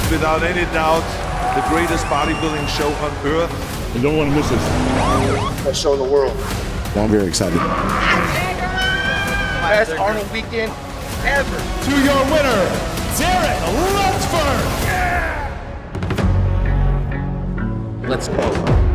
without any doubt the greatest bodybuilding show on earth. You don't want to miss this. Best show in the world. Well, I'm very excited. Best Arnold weekend ever. To your winner, Derek Lunsford. Let's go.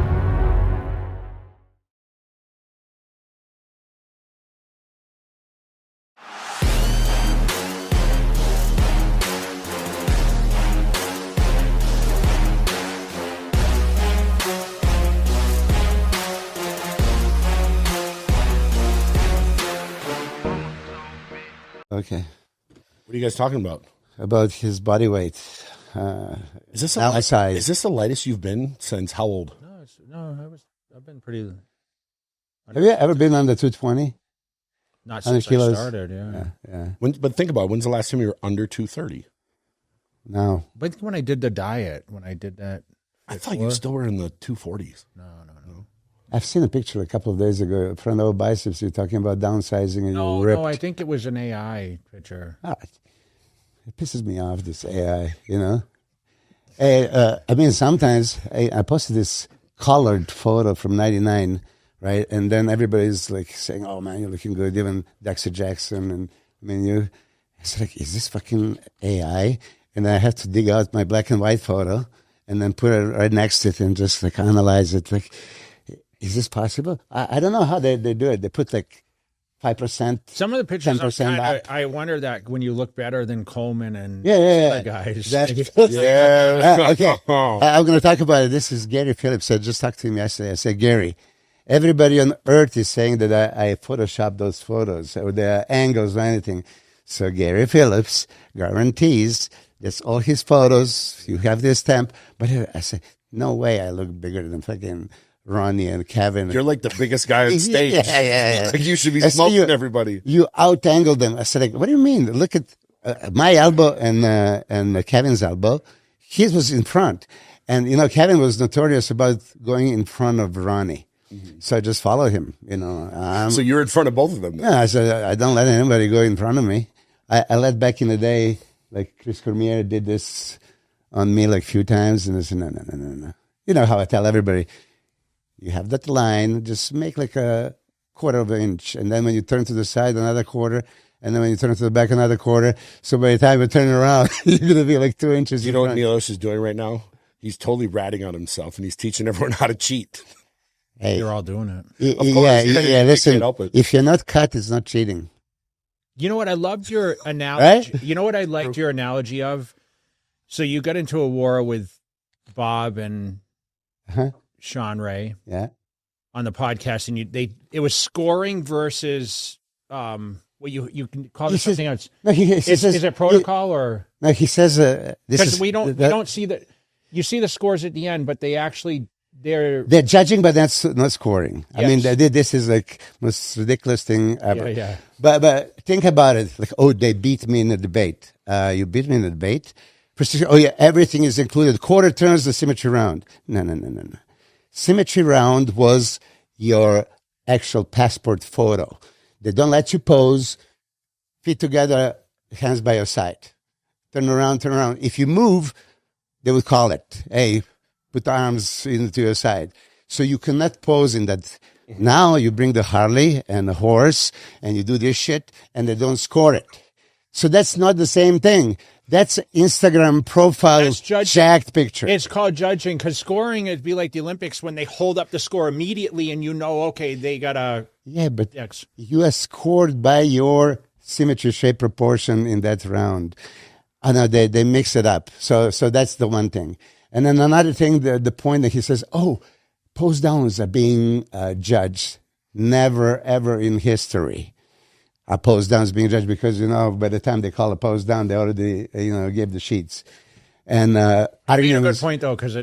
Okay. What are you guys talking about? About his body weight. Is this size. Is this the lightest you've been since how old? I've been pretty. Have you ever been under 220? Not since I started, Yeah. But think about it, when's the last time you were under 230? No. But when I did the diet, when I did that, I thought you still were in the 240s. No. I've seen a picture a couple of days ago, front of biceps. You're talking about downsizing and you're ripped. No, I think it was an AI picture. It pisses me off, this AI, you know. I mean, sometimes I posted this colored photo from 99, right? And then everybody's like saying, oh, man, you're looking good. Even Dexter Jackson. And I mean, it's like, is this fucking AI? And I have to dig out my black and white photo and then put it right next to it and just like analyze it. Like, is this possible? I don't know how they do it. They put like 5%. Some of the pictures, 10% I wonder that when you look better than Coleman and other guys. Okay. Oh. I'm going to talk about it. This is Gary Phillips. I just talked to him yesterday. I said, Gary, everybody on earth is saying that I photoshopped those photos or the angles or anything. So Gary Phillips guarantees that's all his photos. You have this stamp. But I said, no way I look bigger than fucking Ronnie and Kevin. You're like the biggest guy on stage. Yeah. Like you should be smoking everybody. You out-angled them. I said, like, what do you mean? Look at my elbow and Kevin's elbow. His was in front. And, you know, Kevin was notorious about going in front of Ronnie. Mm-hmm. So I just followed him, you know. So you're in front of both of them then? Yeah, I said, I don't let anybody go in front of me. I let back in the day, like Chris Cormier did this on me like a few times. And I said, no. You know how I tell everybody, you have that line, just make like a quarter of an inch. And then when you turn to the side, another quarter. And then when you turn to the back, another quarter. So by the time you turn around, you're going to be like 2 inches. You know what Milos is doing right now? He's totally ratting on himself, and he's teaching everyone how to cheat. Hey, you're all doing it. Yeah, listen, if you're not cut, it's not cheating. You know what? I loved your analogy. Right? You know what I liked your analogy of? So you got into a war with Bob and Sean Ray on the podcast, and it was scoring versus what you can call it something else. No, is it protocol or no? He says because we don't see that. You see the scores at the end, but they're judging, but that's not scoring. Yes. I mean, this is like most ridiculous thing ever. Yeah. But think about it. Like, oh, they beat me in a debate. You beat me in a debate. Precision. Oh yeah, everything is included. Quarter turns, the symmetry round. No. Symmetry round was your actual passport photo. They don't let you pose. Feet together, hands by your side. Turn around. If you move, they would call it, hey, put the arms into your side. So you cannot pose in that. Now you bring the Harley and the horse and you do this shit and they don't score it. So that's not the same thing. That's Instagram profile jacked picture. It's called judging because scoring, it'd be like the Olympics when they hold up the score immediately and you know, okay, they got a but X. You are scored by your symmetry, shape, proportion in that round. I know they mix it up. So that's the one thing. And then another thing, the point that he says, oh, pose downs are being judged. Never, ever in history are pose downs being judged because, you know, by the time they call a pose down, they already, gave the sheets. And I mean, a good point, though, because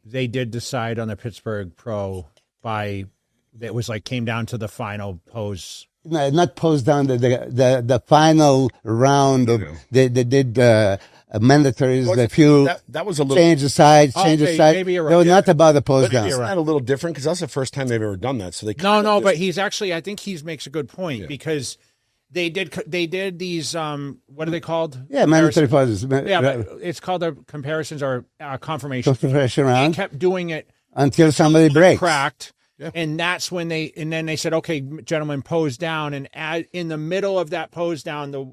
they did decide on the Pittsburgh Pro it was like came down to the final pose. No, not pose down, the final round of, they did mandatories, a few that was a little change the side. Maybe you're right. They were not about the pose down. Isn't that a little different? Because that's the first time they've ever done that. So they but he's actually, I think he makes a good point because They did these what are they called? Yeah, mandatory pauses. Yeah, but it's called the comparisons or confirmation. Confirmation They round kept doing it until somebody breaks. cracked. Yeah. And that's when then they said, okay, gentlemen, pose down. And in the middle of that pose down, the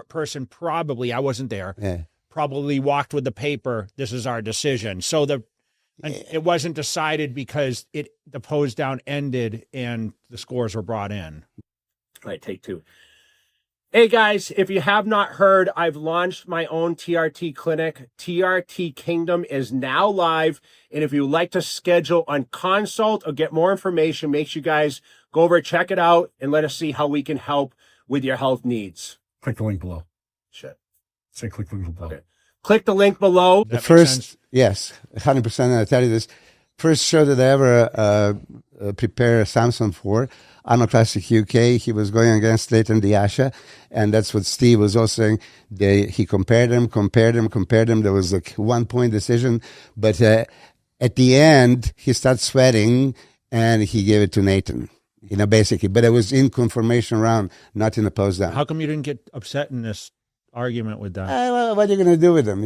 person probably, I wasn't there, probably walked with the paper. This is our decision. So it wasn't decided because the pose down ended and the scores were brought in. All right, take two. Hey guys, if you have not heard, I've launched my own TRT clinic. TRT Kingdom is now live. And if you would like to schedule a consult or get more information, make sure you guys go over, check it out, and let us see how we can help with your health needs. Click the link below. Shit. Say click the link below. Okay. Click the link below. The first, yes, 100%. I tell you this, first show that I ever prepare Samson for, Arnold Classic UK, he was going against Leighton Diasha, and that's what Steve was also saying. He compared them. There was like 1 point decision, but at the end, he started sweating, and he gave it to Nathan, basically. But it was in confirmation round, not in the pose down. How come you didn't get upset in this argument with that? Well, what are you going to do with them?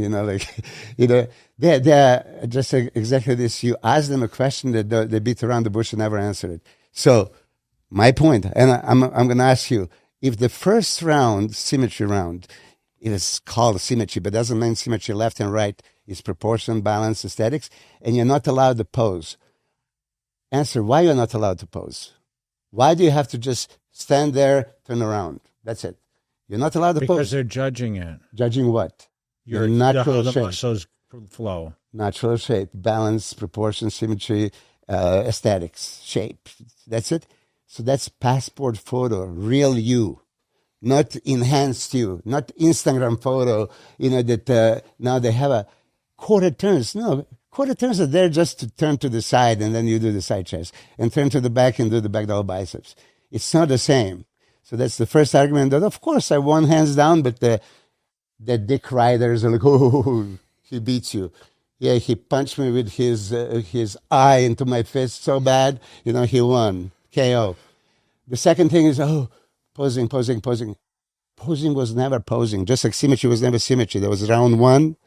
They're just exactly this. You ask them a question that they beat around the bush and never answer it. So my point, and I'm going to ask you, if the first round, symmetry round, it is called symmetry, but doesn't mean symmetry left and right, is proportion, balance, aesthetics, and you're not allowed to pose. Answer, why you're not allowed to pose? Why do you have to just stand there, turn around? That's it. You're not allowed to pose. Because they're judging it. Judging what? Your natural the shape. muscles flow. Natural shape, balance, proportion, symmetry, aesthetics, shape. That's it. So that's passport photo, real you, not enhanced you, not Instagram photo, that now they have a quarter turns. No, quarter turns are there just to turn to the side and then you do the side chest and turn to the back and do the back double biceps. It's not the same. So that's the first argument that, of course, I won hands down, but the dick riders are like, oh, he beats you. Yeah, he punched me with his eye into my fist so bad, he won. KO. The second thing is, posing. Posing was never posing. Just like symmetry was never symmetry. There was round one,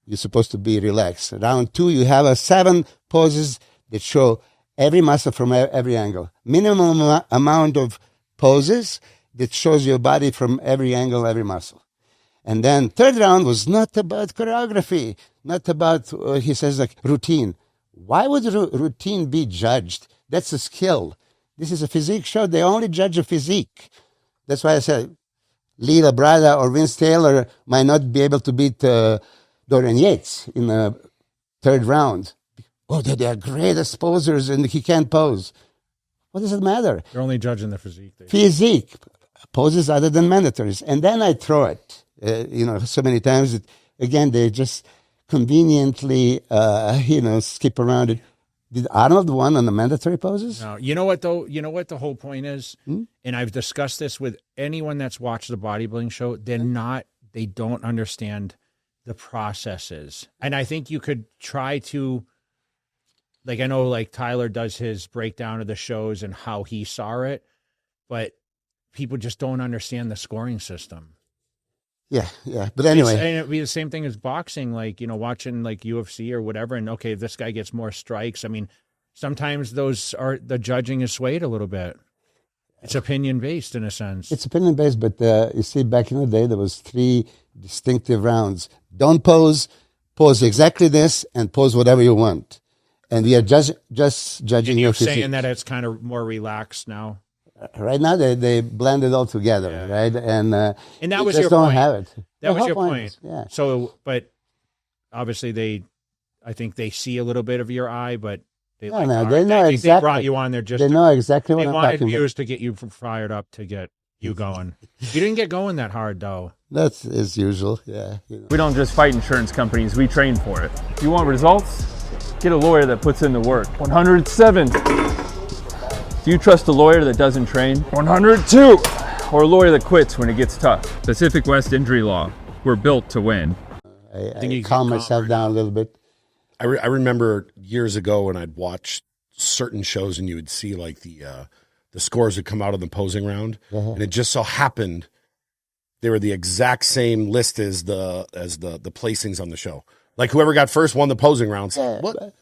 you're supposed to be relaxed. Round two, you have 7 poses that show every muscle from every angle. Minimum amount of poses that shows your body from every angle, every muscle. And then third round was not about choreography, not about, he says, like routine. Why would routine be judged? That's a skill. This is a physique show. They only judge a physique. That's why I said Lee Labrada or Vince Taylor might not be able to beat Dorian Yates in the third round. Oh, they are greatest posers and he can't pose. What does it matter? They're only judging the physique. Physique. Poses other than mandatories. And then I throw it, so many times that, again, they just conveniently, skip around it. Did Arnold win on the mandatory poses? No. You know what, though? You know what the whole point is? And I've discussed this with anyone that's watched the bodybuilding show. They don't understand the processes. And I think you could try to, I know Tyler does his breakdown of the shows and how he saw it, but people just don't understand the scoring system. Yeah. But anyway. And it'd be the same thing as boxing, watching UFC or whatever. And okay, this guy gets more strikes. I mean, sometimes the judging is swayed a little bit. It's opinion based in a sense. It's opinion based, but you see, back in the day, there was 3 distinctive rounds. Don't pose exactly this, and pose whatever you want. And we are just judging your physique. Saying that it's kind of more relaxed now. Right now, they blend it all together, right? And that was just your don't point. have it. That was your point. Yeah. So, but obviously I think they see a little bit of your eye, but they they know exactly. They brought you on there just. They know exactly what I'm talking talking about. They about. wanted viewers to get you fired up to get you going. You didn't get going that hard though. That's as usual. Yeah. We don't just fight insurance companies; we train for it. If you want results, get a lawyer that puts in the work. 107. Do you trust a lawyer that doesn't train? 102. Or a lawyer that quits when it gets tough? Pacific West Injury Law. We're built to win. I calm myself down a little bit. I remember years ago when I'd watch certain shows and you would see the the scores would come out of the posing round, and it just so happened they were the exact same list as the placings on the show. Like whoever got first won the posing rounds. But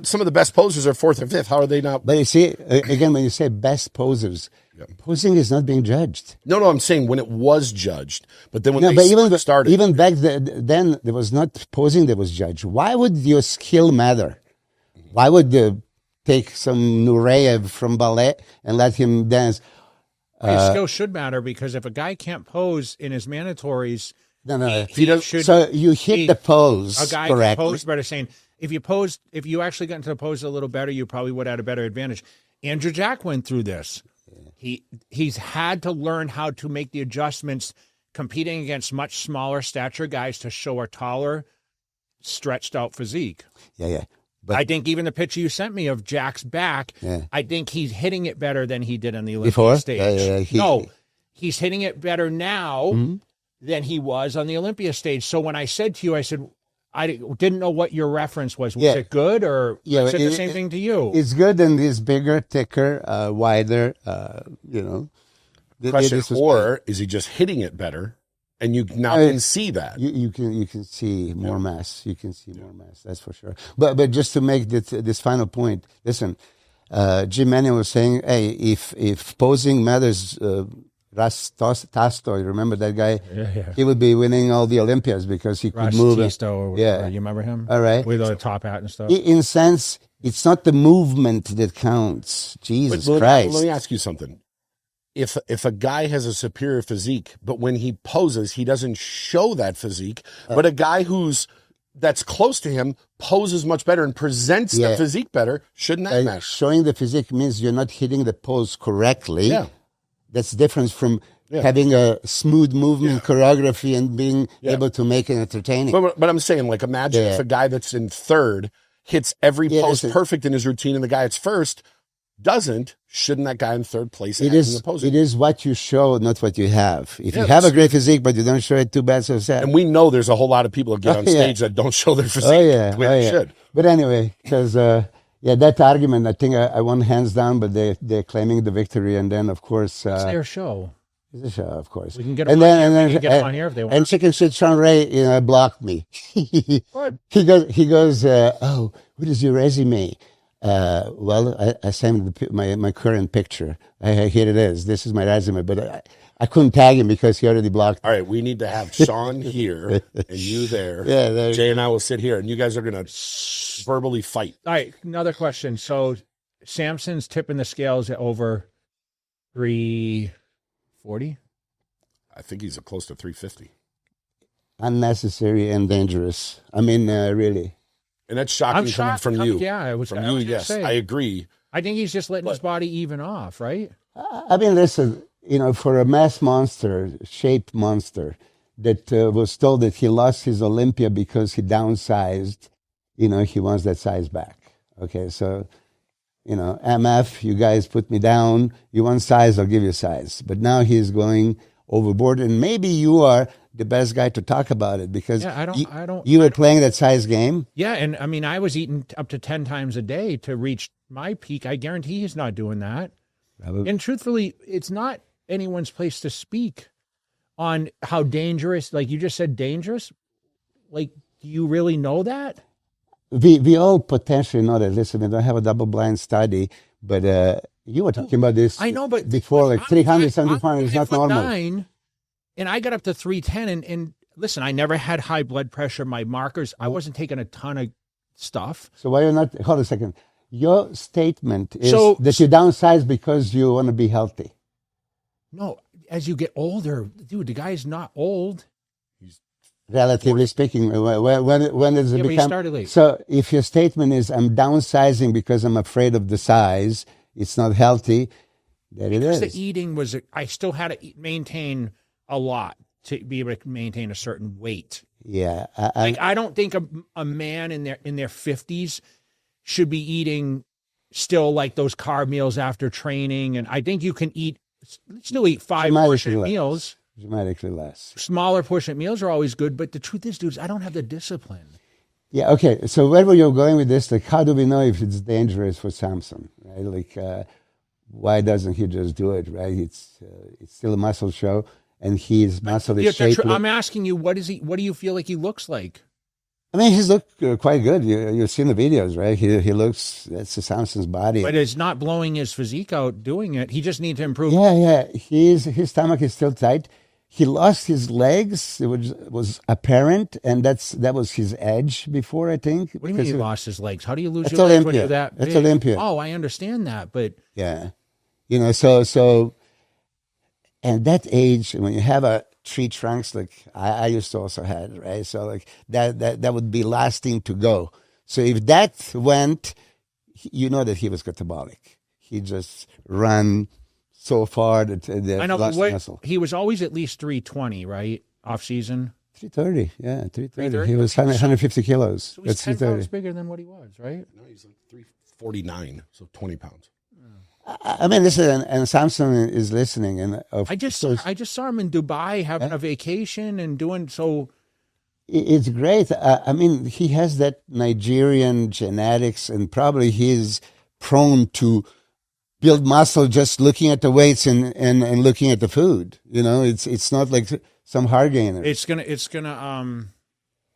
some of the best posers are fourth or fifth. How are they not? But you see, again, when you say best posers, posing is not being judged. No, I'm saying when it was judged. But then when started. Even back then, there was not posing that was judged. Why would your skill matter? Why would you take some Nureyev from ballet and let him dance? His skill should matter because if a guy can't pose in his mandatories, so you hit the pose. A guy correctly. can pose better. Saying if you actually got into the pose a little better, you probably would have had a better advantage. Andrew Jack went through this. He's had to learn how to make the adjustments, competing against much smaller stature guys to show a taller, stretched out physique. Yeah. But I think even the picture you sent me of Jack's back, I think he's hitting it better than he did on the Olympia stage. He's hitting it better now than he was on the Olympia stage. So when I said to you, I said, I didn't know what your reference was. Was it good or I said the same thing to you? It's good and it's bigger, thicker, wider, Question, or is he just hitting it better? And you now can see that. You can see more mass. You can see more mass. That's for sure. But just to make this final point, listen, Jim Mannion was saying, hey, if posing matters, Tasto, you remember that guy? Yeah. He would be winning all the Olympias because he could move. Tisto, you remember him? All right. With the top hat and stuff. In a sense, it's not the movement that counts. Jesus Christ. Let me ask you something. If a guy has a superior physique, but when he poses, he doesn't show that physique, but a guy that's close to him poses much better and presents the physique better, shouldn't that matter? Showing the physique means you're not hitting the pose correctly. Yeah. That's different from having a smooth movement choreography and being able to make it entertaining. But I'm saying, like, imagine if a guy that's in third hits every pose perfect in his routine and the guy that's first doesn't, shouldn't that guy in third place it is what you show, not what you have. If you have a great physique but you don't show it, too bad, so sad. And we know there's a whole lot of people that get on stage that don't show their physique. Should. But anyway, because that argument, I think I won hands down, but they're claiming the victory, and then of course it's their show. It's a show, of course. We can get them on here if they want. And Chicken Shit Sean Ray blocked me. What? He goes, oh, what is your resume? Well, I sent him my current picture. Here it is. This is my resume, but I couldn't tag him because he already blocked me. All right, we need to have Sean here and you there. Yeah, Jay and I will sit here, and you guys are going to verbally fight. All right, another question. So Samson's tipping the scales at over 340? I think he's close to 350. Unnecessary and dangerous. I mean, really. And that's shocking coming from you. Yes, I agree. I think he's just letting his body even off, right? I mean, listen, for a mass monster, shaped monster, that was told that he lost his Olympia because he downsized, he wants that size back. Okay, so, MF, you guys put me down. You want size, I'll give you size. But now he's going overboard, and maybe you are the best guy to talk about it because you were playing that size game. Yeah, and I mean, I was eating up to 10 times a day to reach my peak. I guarantee he's not doing that. Probably. And truthfully, it's not anyone's place to speak on how dangerous, like you just said, dangerous. Like, do you really know that? We all potentially know that. Listen, we don't have a double-blind study, but you were talking about this. I know, but before, like 375 is not normal. And I got up to 310, and listen, I never had high blood pressure. My markers, I wasn't taking a ton of stuff. So why you're not? Hold a second. Your statement is that you downsize because you want to be healthy. No, as you get older, dude, the guy's not old. Relatively speaking, when does it become? He started late. So if your statement is I'm downsizing because I'm afraid of the size, it's not healthy. There it is. The eating was, I still had to maintain a lot to be able to maintain a certain weight. Yeah. I don't think a man in their 50s should be eating still like those carb meals after training. And I think you can still eat 5 portion meals. Dramatically less. Smaller portion meals are always good, but the truth is, dudes, I don't have the discipline. Yeah, okay. So where were you going with this? Like, how do we know if it's dangerous for Samson? Right? Like, why doesn't he just do it, right? It's still a muscle show, and his muscle is shapely. I'm asking you, what do you feel like he looks like? I mean, he's looked quite good. You've seen the videos, right? He looks, that's Samson's body. But it's not blowing his physique out doing it. He just needs to improve. Yeah. His stomach is still tight. He lost his legs. It was apparent, and that was his edge before, I think. What do you mean he lost his legs? How do you lose That's your legs when Olympia. you're that big? That's Olympia. Oh, I understand that, but Yeah. You know, so and that age, when you have a tree trunks like I used to also had, right? So like that would be last thing to go. So if that went, you know that he was catabolic. He just ran so far that I know lost muscle. he was always at least 320, right? Off season. 330, yeah, 330. 330? He was 150 kilos. So he's That's 10 330. pounds bigger than what he was, right? No, he's like 349, so 20 pounds. I mean, listen, and Samson is listening, and I just saw him in Dubai having a vacation and doing so. It's great. I mean, he has that Nigerian genetics, and probably he's prone to build muscle just looking at the weights and looking at the food. You know, it's not like some hard gainer. It's gonna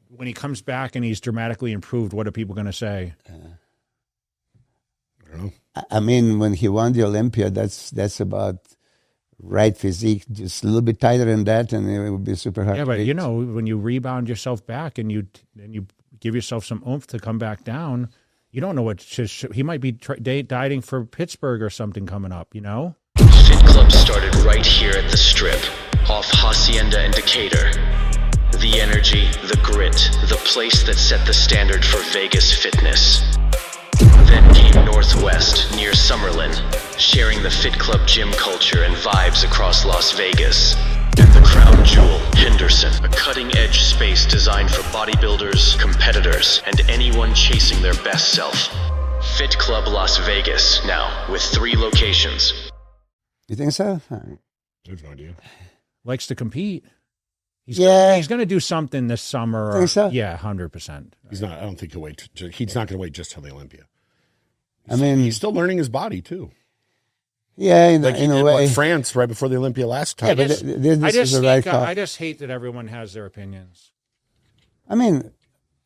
when he comes back and he's dramatically improved, what are people gonna say? I don't know. I mean, when he won the Olympia, that's about right physique, just a little bit tighter than that, and it would be super hard. Yeah, to but beat. you know, when you rebound yourself back and you give yourself some oomph to come back down, you don't know what he might be dieting for Pittsburgh or something coming up. You know, Fit Club started right here at the Strip, off Hacienda and Decatur. The energy, the grit, the place that set the standard for Vegas fitness. Then came Northwest, near Summerlin, sharing the Fit Club gym culture and vibes across Las Vegas. And the crown jewel, Henderson, a cutting-edge space designed for bodybuilders, competitors, and anyone chasing their best self. Fit Club Las Vegas, now with 3 locations. You think so? I have no idea. likes to compete. He's going to do something this summer. Think so? Yeah, 100%. He's not. I don't think he'll wait. He's not going to wait just till the Olympia. He's still learning his body too. Yeah, in a a way. France right before the Olympia last time. Yeah, but this is the right call. I just hate that everyone has their opinions. I mean,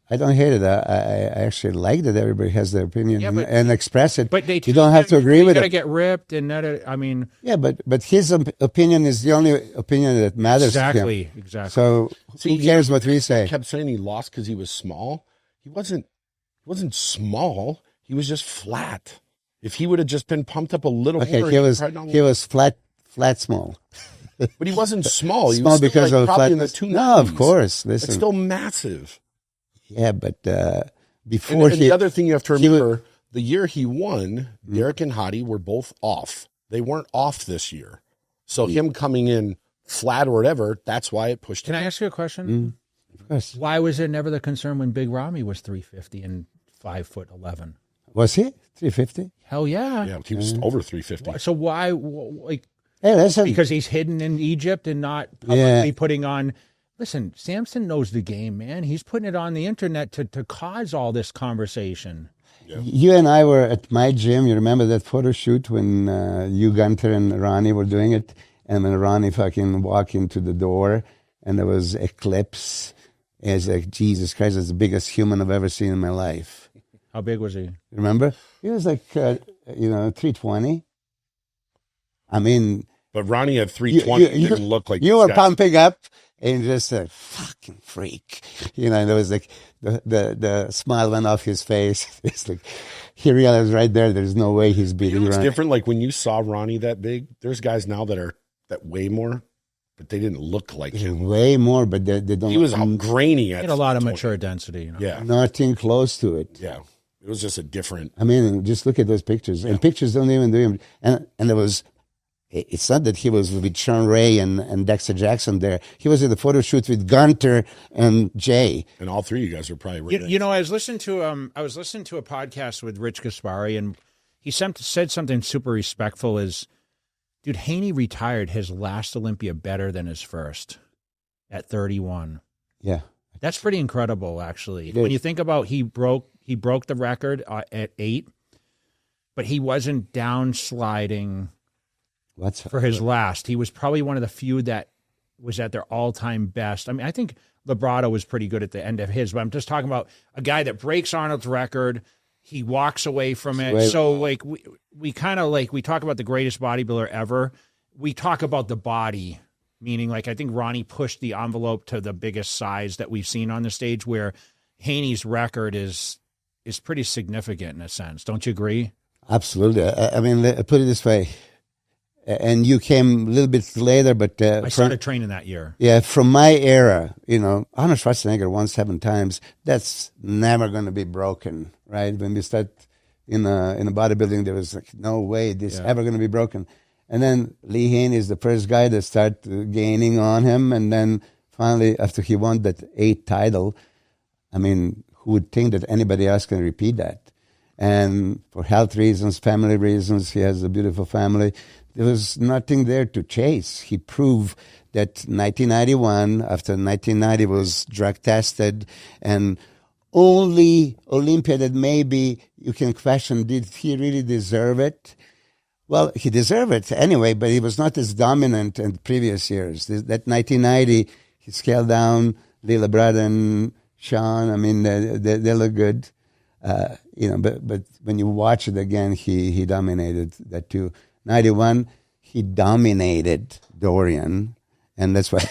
I don't hate it. I actually like that everybody has their opinion and express it. But you don't have to agree with it. You got to get ripped, and I mean. Yeah, but his opinion is the only opinion that matters. Exactly, to him. exactly. So who cares what we say? He kept saying he lost because he was small. He wasn't small. He was just flat. If he would have just been pumped up a little more, he was flat small. But he wasn't small. He small was because of probably flatness. in the 290s. No, of course. Listen, it's still massive. Yeah, but before and the other thing you have to remember, the year he won, Derek and Hadi were both off. They weren't off this year. So him coming in flat or whatever, that's why it pushed him. Can I ask you a question? Of course. Why was there never the concern when Big Ramy was 350 and 5'11"? Was he 350? Hell yeah. Yeah, he was over 350. So why, like, hey, listen. Because he's hidden in Egypt and not publicly putting on. Listen, Samson knows the game, man. He's putting it on the internet to cause all this conversation. Yeah. You and I were at my gym. You remember that photo shoot when you, Gunter, and Ronnie were doing it? And when Ronnie fucking walked into the door and there was eclipse, and it's like, Jesus Christ, that's the biggest human I've ever seen in my life. How big was he? Remember? He was like, 320. I mean... But Ronnie at 320 didn't look like... You were pumping up and just a fucking freak. There was like the smile went off his face. It's like, he realized right there, there's no way he's beating It's Ronnie. different. Like when you saw Ronnie that big, there's guys now that weigh more, but they didn't look like him. Way more, but they don't... He was grainy. He had a lot of mature density. Yeah. Nothing close to it. Yeah. It was just a different... I mean, just look at those pictures. Yeah. And pictures don't even do him. And there was... It's not that he was with Sean Ray and Dexter Jackson there. He was in the photo shoot with Gunter and Jay. And all three of you guys were probably... I was listening to a podcast with Rich Gaspari, and he said something super respectful is, dude, Haney retired his last Olympia better than his first at 31. Yeah. That's pretty incredible, actually. When you think about he broke the record at 8. but he wasn't downsliding What's for his last. He was probably one of the few that was at their all-time best. I mean, I think Labrado was pretty good at the end of his, but I'm just talking about a guy that breaks Arnold's record. He walks away from it. So, like, we kind of, like, we talk about the greatest bodybuilder ever. We talk about the body, meaning, like, I think Ronnie pushed the envelope to the biggest size that we've seen on the stage, where Haney's record is pretty significant in a sense. Don't you agree? Absolutely. I mean, put it this way. And you came a little bit later, but I started training that year. Yeah, from my era, Arnold Schwarzenegger won 7 times. That's never going to be broken, right? When we start in a bodybuilding, there was like no way this ever going to be broken. And then Lee Haney is the first guy that started gaining on him, and then finally, after he won that 8th title, I mean, who would think that anybody else can repeat that? And for health reasons, family reasons, he has a beautiful family. There was nothing there to chase. He proved that 1991, after 1990 was drug tested, and only Olympia that maybe you can question, did he really deserve it? Well, he deserved it anyway, but he was not as dominant in the previous years. That 1990, he scaled down Lila Brad and Sean. I mean, they look good. But when you watch it again, he dominated that too. 91, he dominated Dorian, and that's why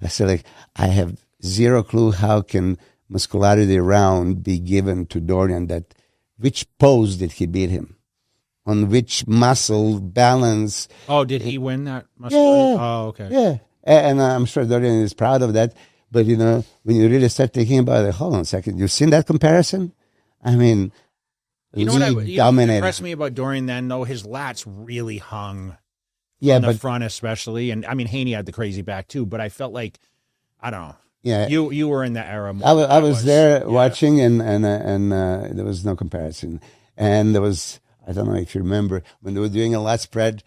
I said, like, I have zero clue how can muscularity round be given to Dorian. That which pose did he beat him? On which muscle balance? Oh, did he win that Yeah. muscularity? Oh, okay. Yeah, and I'm sure Dorian is proud of that. But when you really start thinking about it, hold on a second, you've seen that comparison? I mean, You know what impressed me about Dorian then, though? His lats really hung from the front especially. And, I mean, Haney had the crazy back, too. But I felt like, I don't know. Yeah. You were in that era more. I was there watching, and there was no comparison. And there was, I don't know if you remember, when they were doing a lat spread,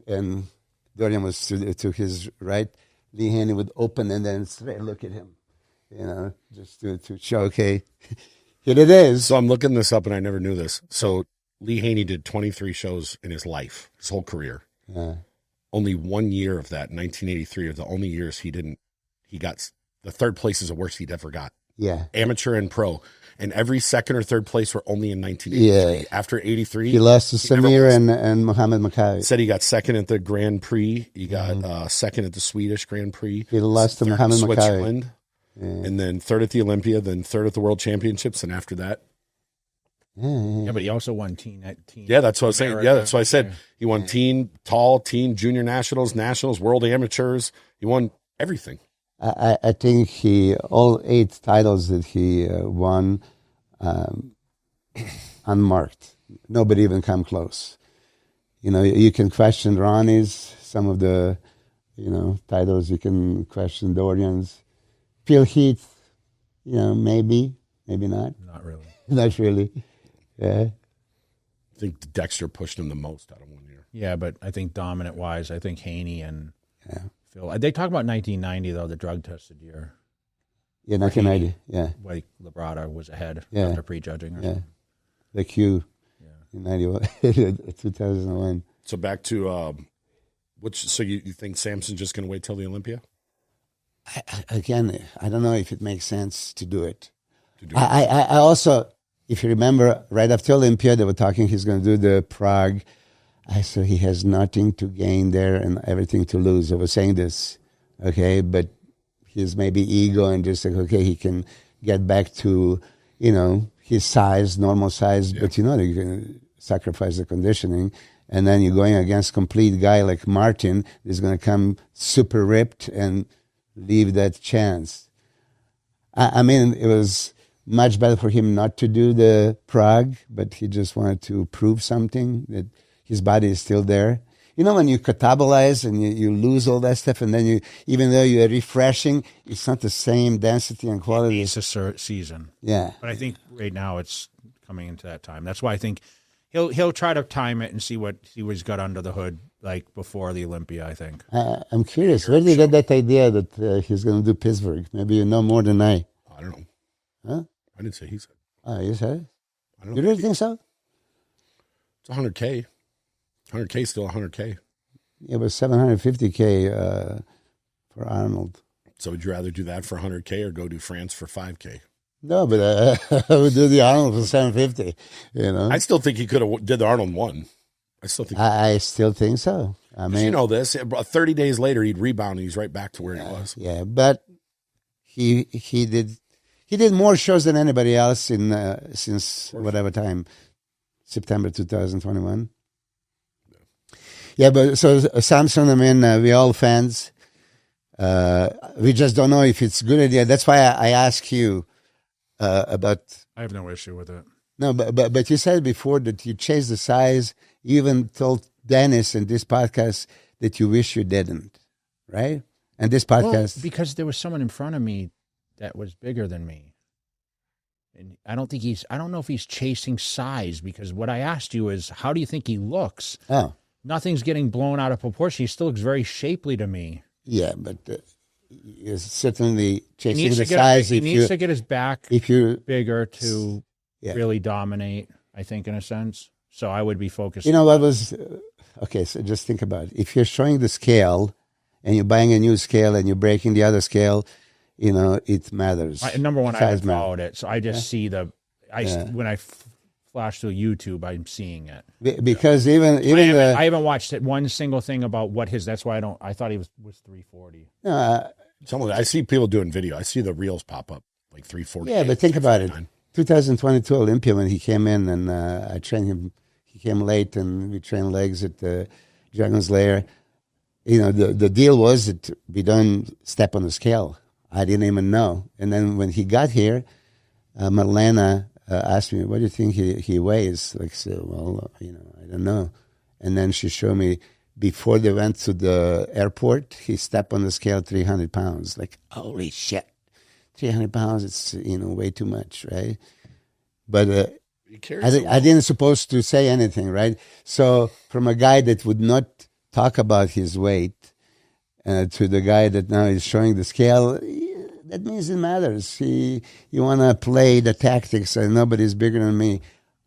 and Dorian was to his right, Lee Haney would open and then straight look at him, just to show, okay, here it is. So I'm looking this up, and I never knew this. So Lee Haney did 23 shows in his life, his whole career. Yeah. Only 1 year of that, 1983, are the only years he got the third place is the worst he'd ever got. Yeah. Amateur and pro. And every second or third place were only in 1983. Yeah. After 83. He lost to Samir and Mohammed Makai. Said he got second at the Grand Prix. He got second at the Swedish Grand Prix. He lost to Mohammed Makai. Switzerland. Yeah. And then third at the Olympia, then third at the World Championships, and after that. Yeah, but he also won teen. Yeah, that's what I was saying. Yeah, that's what I said. He won teen, tall, teen, junior nationals, world amateurs. He won everything. I think all 8 titles that he won unmarked. Nobody even come close. You can question Ronnie's, some of the, titles. You can question Dorian's. Phil Heath, maybe not. Not really. Not really. Yeah. I think Dexter pushed him the most out of 1 year. Yeah, but I think dominant-wise, I think Haney and Phil. They talk about 1990, though, the drug-tested year. Yeah, 1990, yeah. Like Labrada was ahead after prejudging or something. something. The Q in 91, 2001. So back to, so you think Samson's just going to wait till the Olympia? Again, I don't know if it makes sense to do it. I also, if you remember, right after Olympia, they were talking he's going to do the Prague. I said he has nothing to gain there and everything to lose. I was saying this, okay, but his maybe ego and just like, okay, he can get back to, his size, normal size, but you can sacrifice the conditioning. And then you're going against complete guy like Martin is going to come super ripped and leave that chance. I mean, it was much better for him not to do the Prague, but he just wanted to prove something, that his body is still there. When you catabolize and you lose all that stuff, and then even though you're refreshing, it's not the same density and quality. It's a season. Yeah. But I think right now it's coming into that time. That's why I think he'll try to time it and see what he's got under the hood like before the Olympia, I think. I'm curious. Where did you get that idea that he's going to do Pittsburgh? Maybe you know more than I. I don't know. Huh? I didn't say he said. Oh, you said it? I don't You know. really think so? It's 100K. 100K is still 100K. It was 750K for Arnold. So would you rather do that for 100K or go to France for 5K? No, but I would do the Arnold for 750. You know, I still think he could have did the Arnold one. I still think. I still think so. I mean, you know this. 30 days later, he'd rebound and he's right back to where he was. Yeah, but he did more shows than anybody else in since whatever time, September 2021. Yeah, but so Samson, I mean, we all fans. We just don't know if it's a good idea. That's why I ask you about. I have no issue with it. No, but you said before that you chased the size. You even told Dennis in this podcast that you wish you didn't, right? And this podcast, because there was someone in front of me that was bigger than me. And I don't know if he's chasing size, because what I asked you is, how do you think he looks? Oh. Nothing's getting blown out of proportion. He still looks very shapely to me. Yeah, but he's certainly chasing He the size. He needs to get his back bigger to really dominate, I think, in a sense. So I would be focused. You know what was, okay, so just think about it. If you're showing the scale and you're buying a new scale and you're breaking the other scale, you know, it matters. Number one, I haven't followed it. So I just see when I flash through YouTube, I'm seeing it. Because even I haven't watched it, one single thing about what that's why I thought he was 340. I see people doing video. I see the reels pop up like 340. Yeah, but think about it. 2022 Olympia, when he came in and I trained him, he came late and we trained legs at the Dragon's Lair. You know, the deal was that we don't step on the scale. I didn't even know. And then when he got here, Marlena asked me, what do you think he weighs? Like, so, well, you know, I don't know. And then she showed me, before they went to the airport, he stepped on the scale 300 pounds. Like, holy shit. 300 pounds, it's, you know, way too much, right? But I didn't supposed to say anything, right? So from a guy that would not talk about his weight to the guy that now is showing the scale, that means it matters. You want to play the tactics and nobody's bigger than me.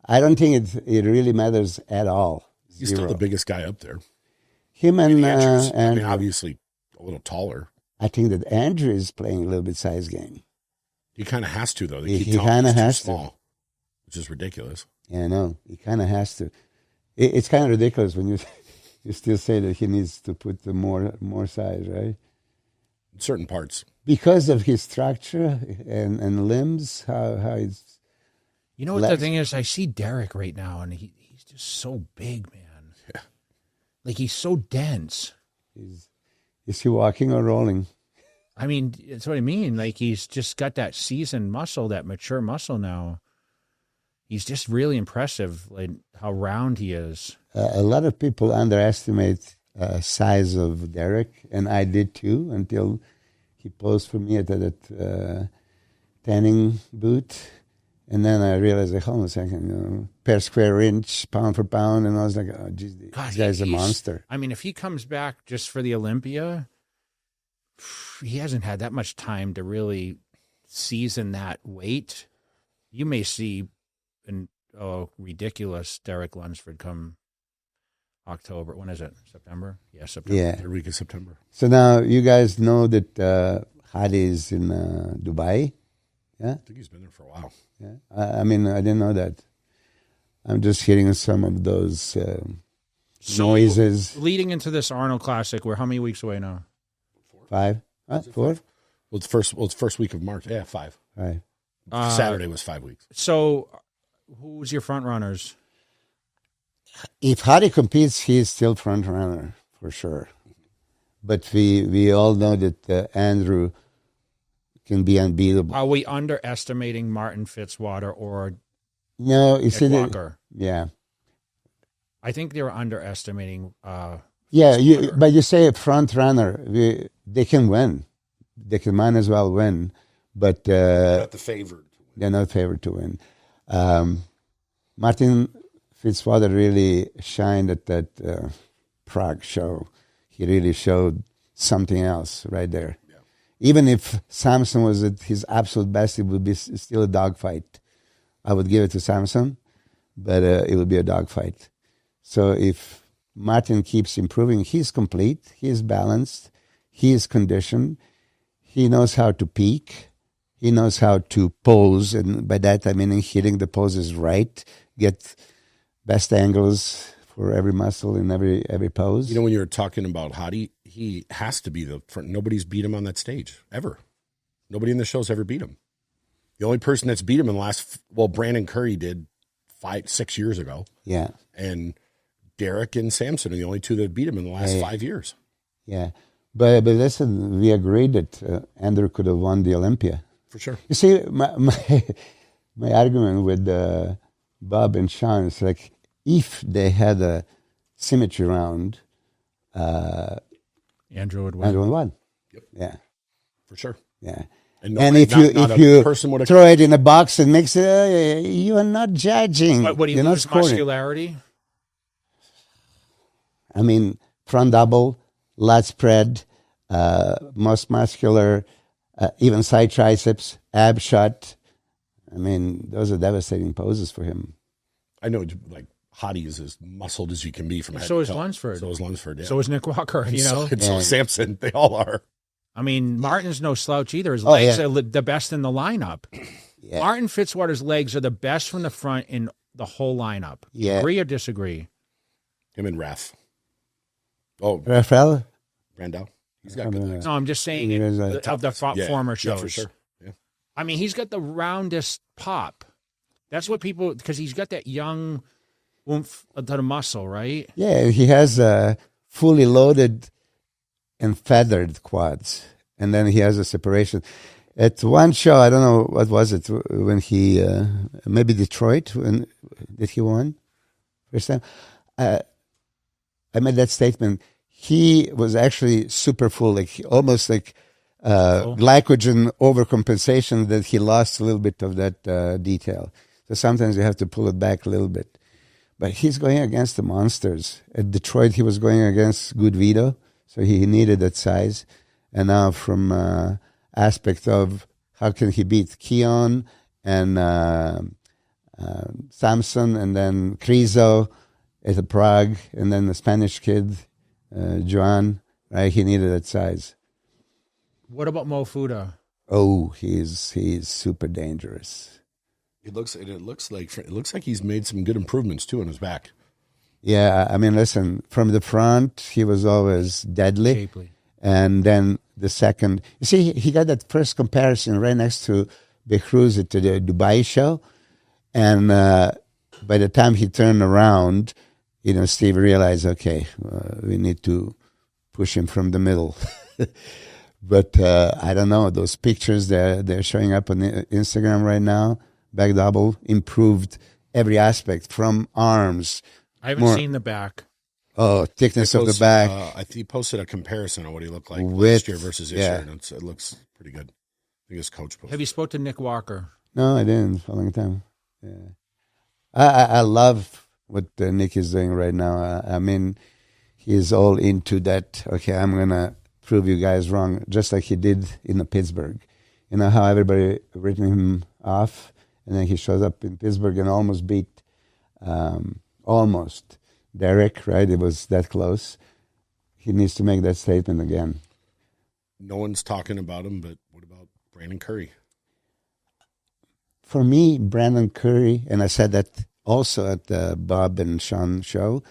I don't think it really matters at all. He's still the biggest guy up there. Him and I mean, obviously a little taller. I think that Andrew is playing a little bit size game. He kind of has to, though. He kind of has to, which is ridiculous. Yeah, I know. He kind of has to. It's kind of ridiculous when you still say that he needs to put the more size, right? In certain parts. Because of his structure and limbs, how he's... You know what the thing is? I see Derek right now, and he's just so big, man. Yeah. Like, he's so dense. Is he walking or rolling? I mean, that's what I mean. Like, he's just got that seasoned muscle, that mature muscle now. He's just really impressive, like how round he is. A lot of people underestimate size of Derek, and I did too, until he posed for me at that tanning booth. And then I realized, like, hold on a second, you know, per square inch, pound for pound. And I was like, oh, geez, this guy's a monster. I mean, if he comes back just for the Olympia, he hasn't had that much time to really season that weight. You may see an ridiculous Derek Lunsford come October. When is it? September? Yeah, September. Yeah. Third week of September. So now you guys know that Hadi is in Dubai. Yeah? I think he's been there for a while. Yeah. I mean, I didn't know that. I'm just hearing some of those noises. Leading into this Arnold Classic, we're how many weeks away now? 5? 4? Well, it's first week of March. Yeah, 5. 5. Saturday was 5 weeks. So, who's your front runners? If Hadi competes, he is still front runner for sure. But we all know that Andrew can be unbeatable. Are we underestimating Martin Fitzwater or no? You see, Walker? Yeah, I think they were underestimating. But you say a front runner, they can win. They can might as well win, but not the favored. They're not favored to win. Martin Fitzwater really shined at that Prague show. He really showed something else right there. Yeah. Even if Samson was at his absolute best, it would be still a dogfight. I would give it to Samson. but it will be a dogfight. So if Martin keeps improving, he's complete, he's balanced, he is conditioned, he knows how to peak, he knows how to pose, and by that I mean hitting the poses right, get best angles for every muscle in every pose. You know, when you were talking about Hadi, he has to be the front. Nobody's beat him on that stage, ever. Nobody in the show's ever beat him. The only person that's beat him in the last, Brandon Curry did 5-6 years ago. Yeah. And Derek and Samson are the only two that beat him in the last 5 years. Yeah. But listen, we agreed that Andrew could have won the Olympia. For sure. You see, my argument with Bob and Sean is like, if they had a symmetry round, Andrew would win. Andrew would win. Yep. Yeah. For sure. Yeah. And if you throw it in a box and mix it, you are not judging. What do you lose muscularity? I mean, front double, lat spread, most muscular, even side triceps, ab shot. I mean, those are devastating poses for him. I know, like, Hadi is as muscled as you can be from head So to is toe. Lunsford. So is Lunsford, yeah. So is Nick Walker, you know? So is Samson. They all are. I mean, Martin's no slouch either. His legs are the best in the lineup. Yeah. Martin Fitzwater's legs are the best from the front in the whole lineup. Yeah. Agree or disagree? Him and Raf. Oh, Raphael? Randall. He's got good legs. No, I'm just saying of the former shows. Yeah, for sure. Yeah. I mean, he's got the roundest pop. That's what people, because he's got that young oomph to the muscle, right? Yeah, he has fully loaded and feathered quads, and then he has a separation. At one show, I don't know what was it when he maybe Detroit when did he won first time. I made that statement. He was actually super full, like almost like glycogen overcompensation that he lost a little bit of that detail. So sometimes you have to pull it back a little bit. But he's going against the monsters. At Detroit, he was going against Good Vito, so he needed that size. And now from aspect of how can he beat Keon and Samson and then Krizo at Prague and then the Spanish kid, Joan, right? He needed that size. What about Mo Fuda? Oh, he's super dangerous. It looks like he's made some good improvements too on his back. Yeah, I mean, listen, from the front, he was always deadly. Shapely. And then the second, you see, he got that first comparison right next to Behruz at the Dubai show. And by the time he turned around, Steve realized, okay, we need to push him from the middle. But I don't know, those pictures, they're showing up on Instagram right now. Back double, improved every aspect from arms. I haven't seen the back. Oh, thickness of the back. I think he posted a comparison of what he looked like last year versus this year, and it looks pretty good. I think his coach posted. Have you spoke to Nick Walker? No, I didn't for a long time. Yeah, I love what Nick is doing right now. I mean, he's all into that. Okay, I'm gonna prove you guys wrong, just like he did in Pittsburgh. You know how everybody written him off, and then he shows up in Pittsburgh and almost beat Derek, right? It was that close. He needs to make that statement again. No one's talking about him, but what about Brandon Curry? For me, Brandon Curry, and I said that also at the Bob and Sean show,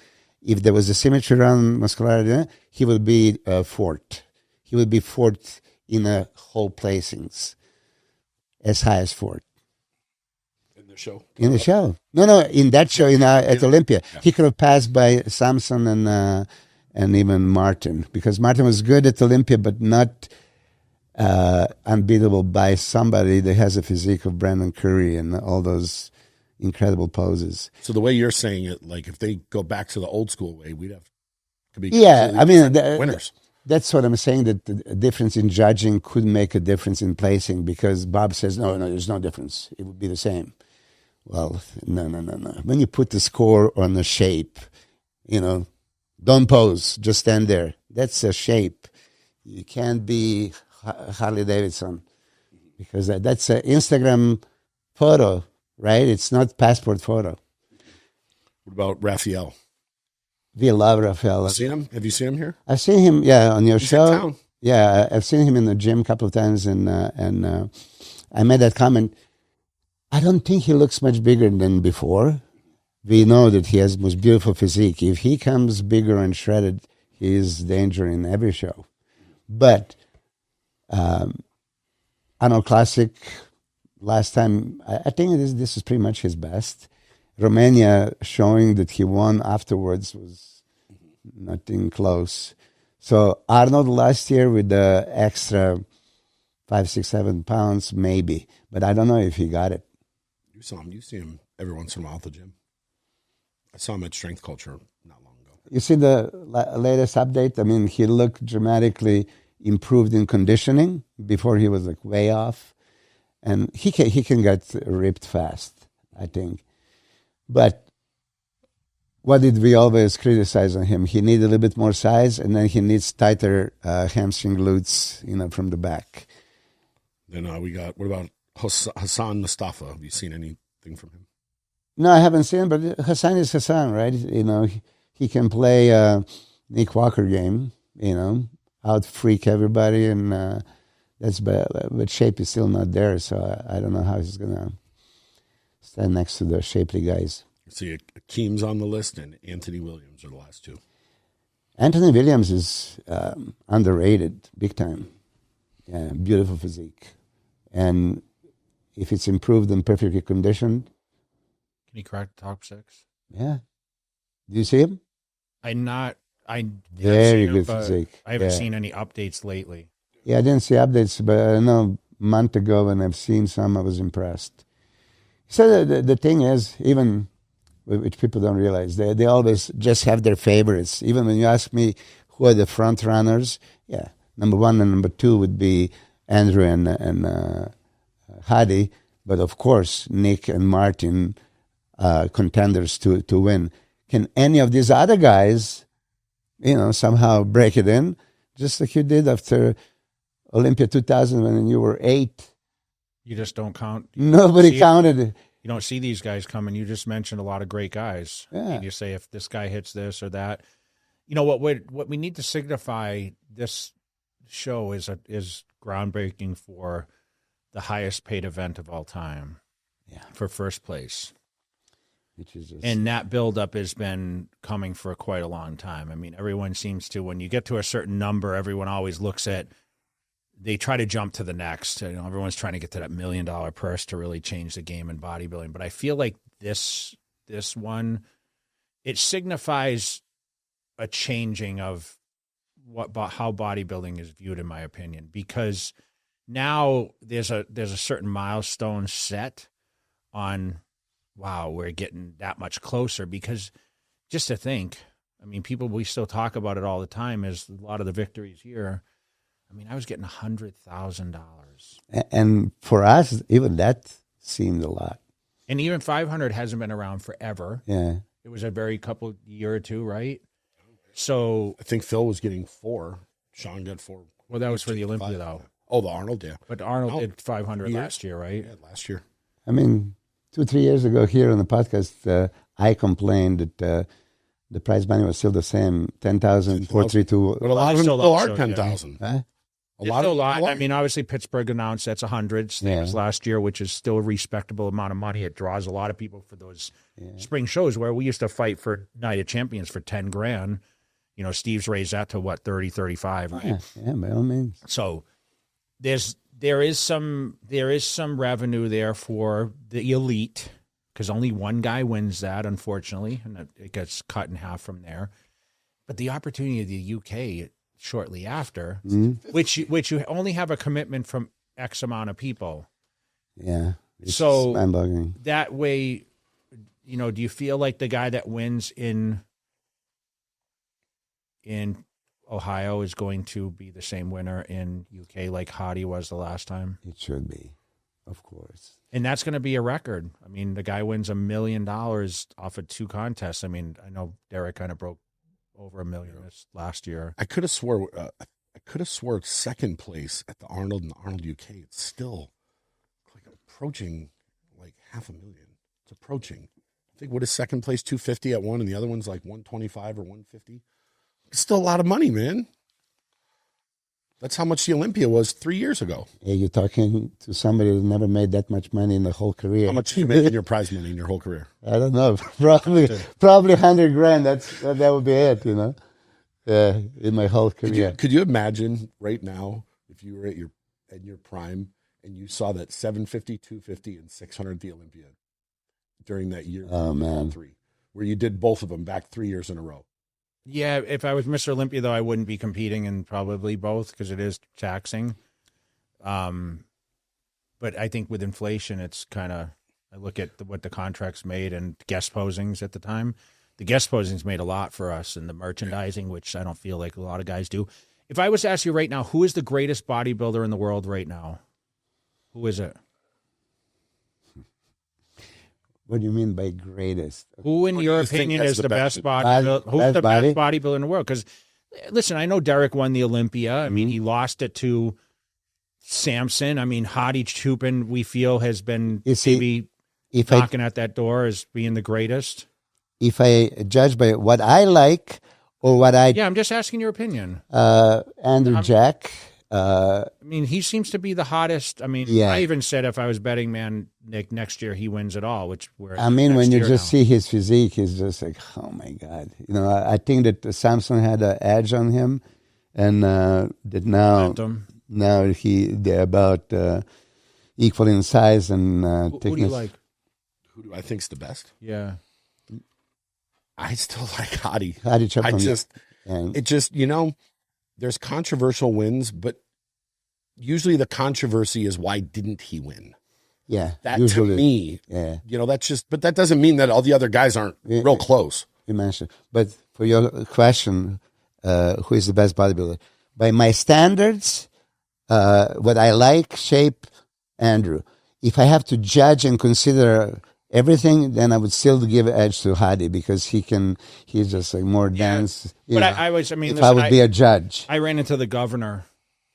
if there was a symmetry around muscularity, he would be fourth. He would be fourth in the whole placings, as high as fourth. In the show? In the show. No, in that show at Olympia. Yeah. He could have passed by Samson and even Martin, because Martin was good at Olympia, but not unbeatable by somebody that has a physique of Brandon Curry and all those incredible poses. So the way you're saying it, like if they go back to the old school way, we'd have to be winners. That's what I'm saying, that the difference in judging could make a difference in placing, because Bob says, no, there's no difference. It would be the same. Well, no. When you put the score on the shape, don't pose, just stand there. That's a shape. You can't be Harley Davidson, because that's an Instagram photo, right? It's not passport photo. What about Raphael? We love Rafael. Seen him? Have you seen him here? I've seen him, on your He's in show. town. Yeah, I've seen him in the gym a couple of times, and I made that comment. I don't think he looks much bigger than before. We know that he has the most beautiful physique. If he comes bigger and shredded, he is danger in every show. But Arnold Classic, last time, I think this is pretty much his best. Romania showing that he won afterwards was nothing close. So Arnold last year with the extra 5, 6, 7 pounds, maybe. But I don't know if he got it. You saw him. You see him every once in a while at the gym. I saw him at Strength Culture not long ago. You see the latest update? I mean, he looked dramatically improved in conditioning. Before he was like way off. And he can get ripped fast, I think. But what did we always criticize on him? He needs a little bit more size, and then he needs tighter hamstring glutes, from the back. Then what about Hassan Mustafa? Have you seen anything from him? No, I haven't seen him, but Hassan is Hassan, right? He can play Nick Walker game, out freak everybody, and that's bad. But shape is still not there, so I don't know how he's going to stand next to the shapely guys. See, Akeem's on the list, and Anthony Williams are the last two. Anthony Williams is underrated, big time. Yeah, beautiful physique. And if it's improved and perfectly conditioned. Can he crack the top 6? Yeah. Do you see him? Very good physique. I haven't seen any updates lately. Yeah, I didn't see updates, but I know a month ago when I've seen some, I was impressed. So the thing is, even which people don't realize, they always just have their favorites. Even when you ask me who are the front runners, number 1 and number 2 would be Andrew and Hadi, but of course Nick and Martin contenders to win. Can any of these other guys, somehow break it in, just like you did after Olympia 2000 when you were 8? You just don't count. Nobody counted. You don't see these guys coming. You just mentioned a lot of great guys. Yeah. And you say if this guy hits this or that. What we need to signify this show is groundbreaking for the highest paid event of all time. Yeah. For first place. Which is and that buildup has been coming for quite a long time. I mean, everyone seems to, when you get to a certain number, everyone always looks at, they try to jump to the next. Everyone's trying to get to that $1 million purse to really change the game in bodybuilding. But I feel like this one, it signifies a changing of how bodybuilding is viewed, in my opinion, because now there's a certain milestone set on, wow, we're getting that much closer. Because just to think, I mean, we still talk about it all the time, is a lot of the victories here. I mean, I was getting $100,000. And for us, even that seemed a lot. And even 500 hasn't been around forever. Yeah. It was a very couple year or two, right? So I think Phil was getting 4. Sean got 4. Well, that was for the Olympia, though. Oh, the Arnold, yeah. But Arnold did 500 last year, right? Yeah, last year. I mean, 2-3 years ago here on the podcast, I complained that the prize money was still the same, 10,000, 432. But a lot of them still are 10,000. Huh? A lot. I mean, obviously, Pittsburgh announced that's 100, same as last year, which is still a respectable amount of money. It draws a lot of people for those spring shows where we used to fight for Night of Champions for 10 grand. Steve's raised that to what, 30, 35, right? Yeah, by all means. So there is some revenue there for the elite, because only one guy wins that, unfortunately, and it gets cut in half from there. But the opportunity of the UK shortly after, which you only have a commitment from X amount of people. Yeah. So mind-boggling. That way, do you feel like the guy that wins in Ohio is going to be the same winner in UK like Hadi was the last time? It should be, of course. And that's going to be a record. I mean, the guy wins $1 million off of 2 contests. I mean, I know Derek kind of broke over $1 million this last year. I could have swore second place at the Arnold and the Arnold UK. It's still like approaching like $500,000. It's approaching. I think what is second place 250 at one, and the other one's like 125 or 150. It's still a lot of money, man. That's how much the Olympia was 3 years ago. Yeah, you're talking to somebody who never made that much money in the whole career. How much did you make in your prize money in your whole career? I don't know. Probably $100,000. That would be it, you know. In my whole career. Could you imagine right now if you were at your prime and you saw that 750, 250, and 600 at the Olympia during that year? Oh man, where you did both of them back 3 years in a row. Yeah, if I was Mr. Olympia, though, I wouldn't be competing in probably both because it is taxing. But I think with inflation, it's kind of, I look at what the contracts made and guest posings at the time. The guest posings made a lot for us, and the merchandising, which I don't feel like a lot of guys do. If I was to ask you right now, who is the greatest bodybuilder in the world right now? Who is it? What do you mean by greatest? Who, in your opinion, is the best bodybuilder? Who's the best bodybuilder in the world? Because, listen, I know Derek won the Olympia. I mean, he lost it to Samson. I mean, Hadi Chupin, we feel, has been maybe knocking at that door as being the greatest. If I judge by what I like or what I... Yeah, I'm just asking your opinion. Andrew Jack. I mean, he seems to be the hottest. I mean, yeah. I even said if I was betting man, Nick, next year he wins it all, which we're... I mean, when you just see his physique, he's just like, oh my God. You know, I think that Samson had an edge on him, and that now they're about equal in size and thickness. Who do you like? Who do I think's the best? Yeah. I still like Hadi. It just, you know, there's controversial wins, but usually the controversy is why didn't he win? Yeah. That usually, to me, you know, that's just, but that doesn't mean that all the other guys aren't real close. You mentioned, but for your question, who is the best bodybuilder? By my standards, what I like, shape, Andrew. If I have to judge and consider everything, then I would still give edge to Hadi because he's just like more dense. But I would be a judge. I ran into the governor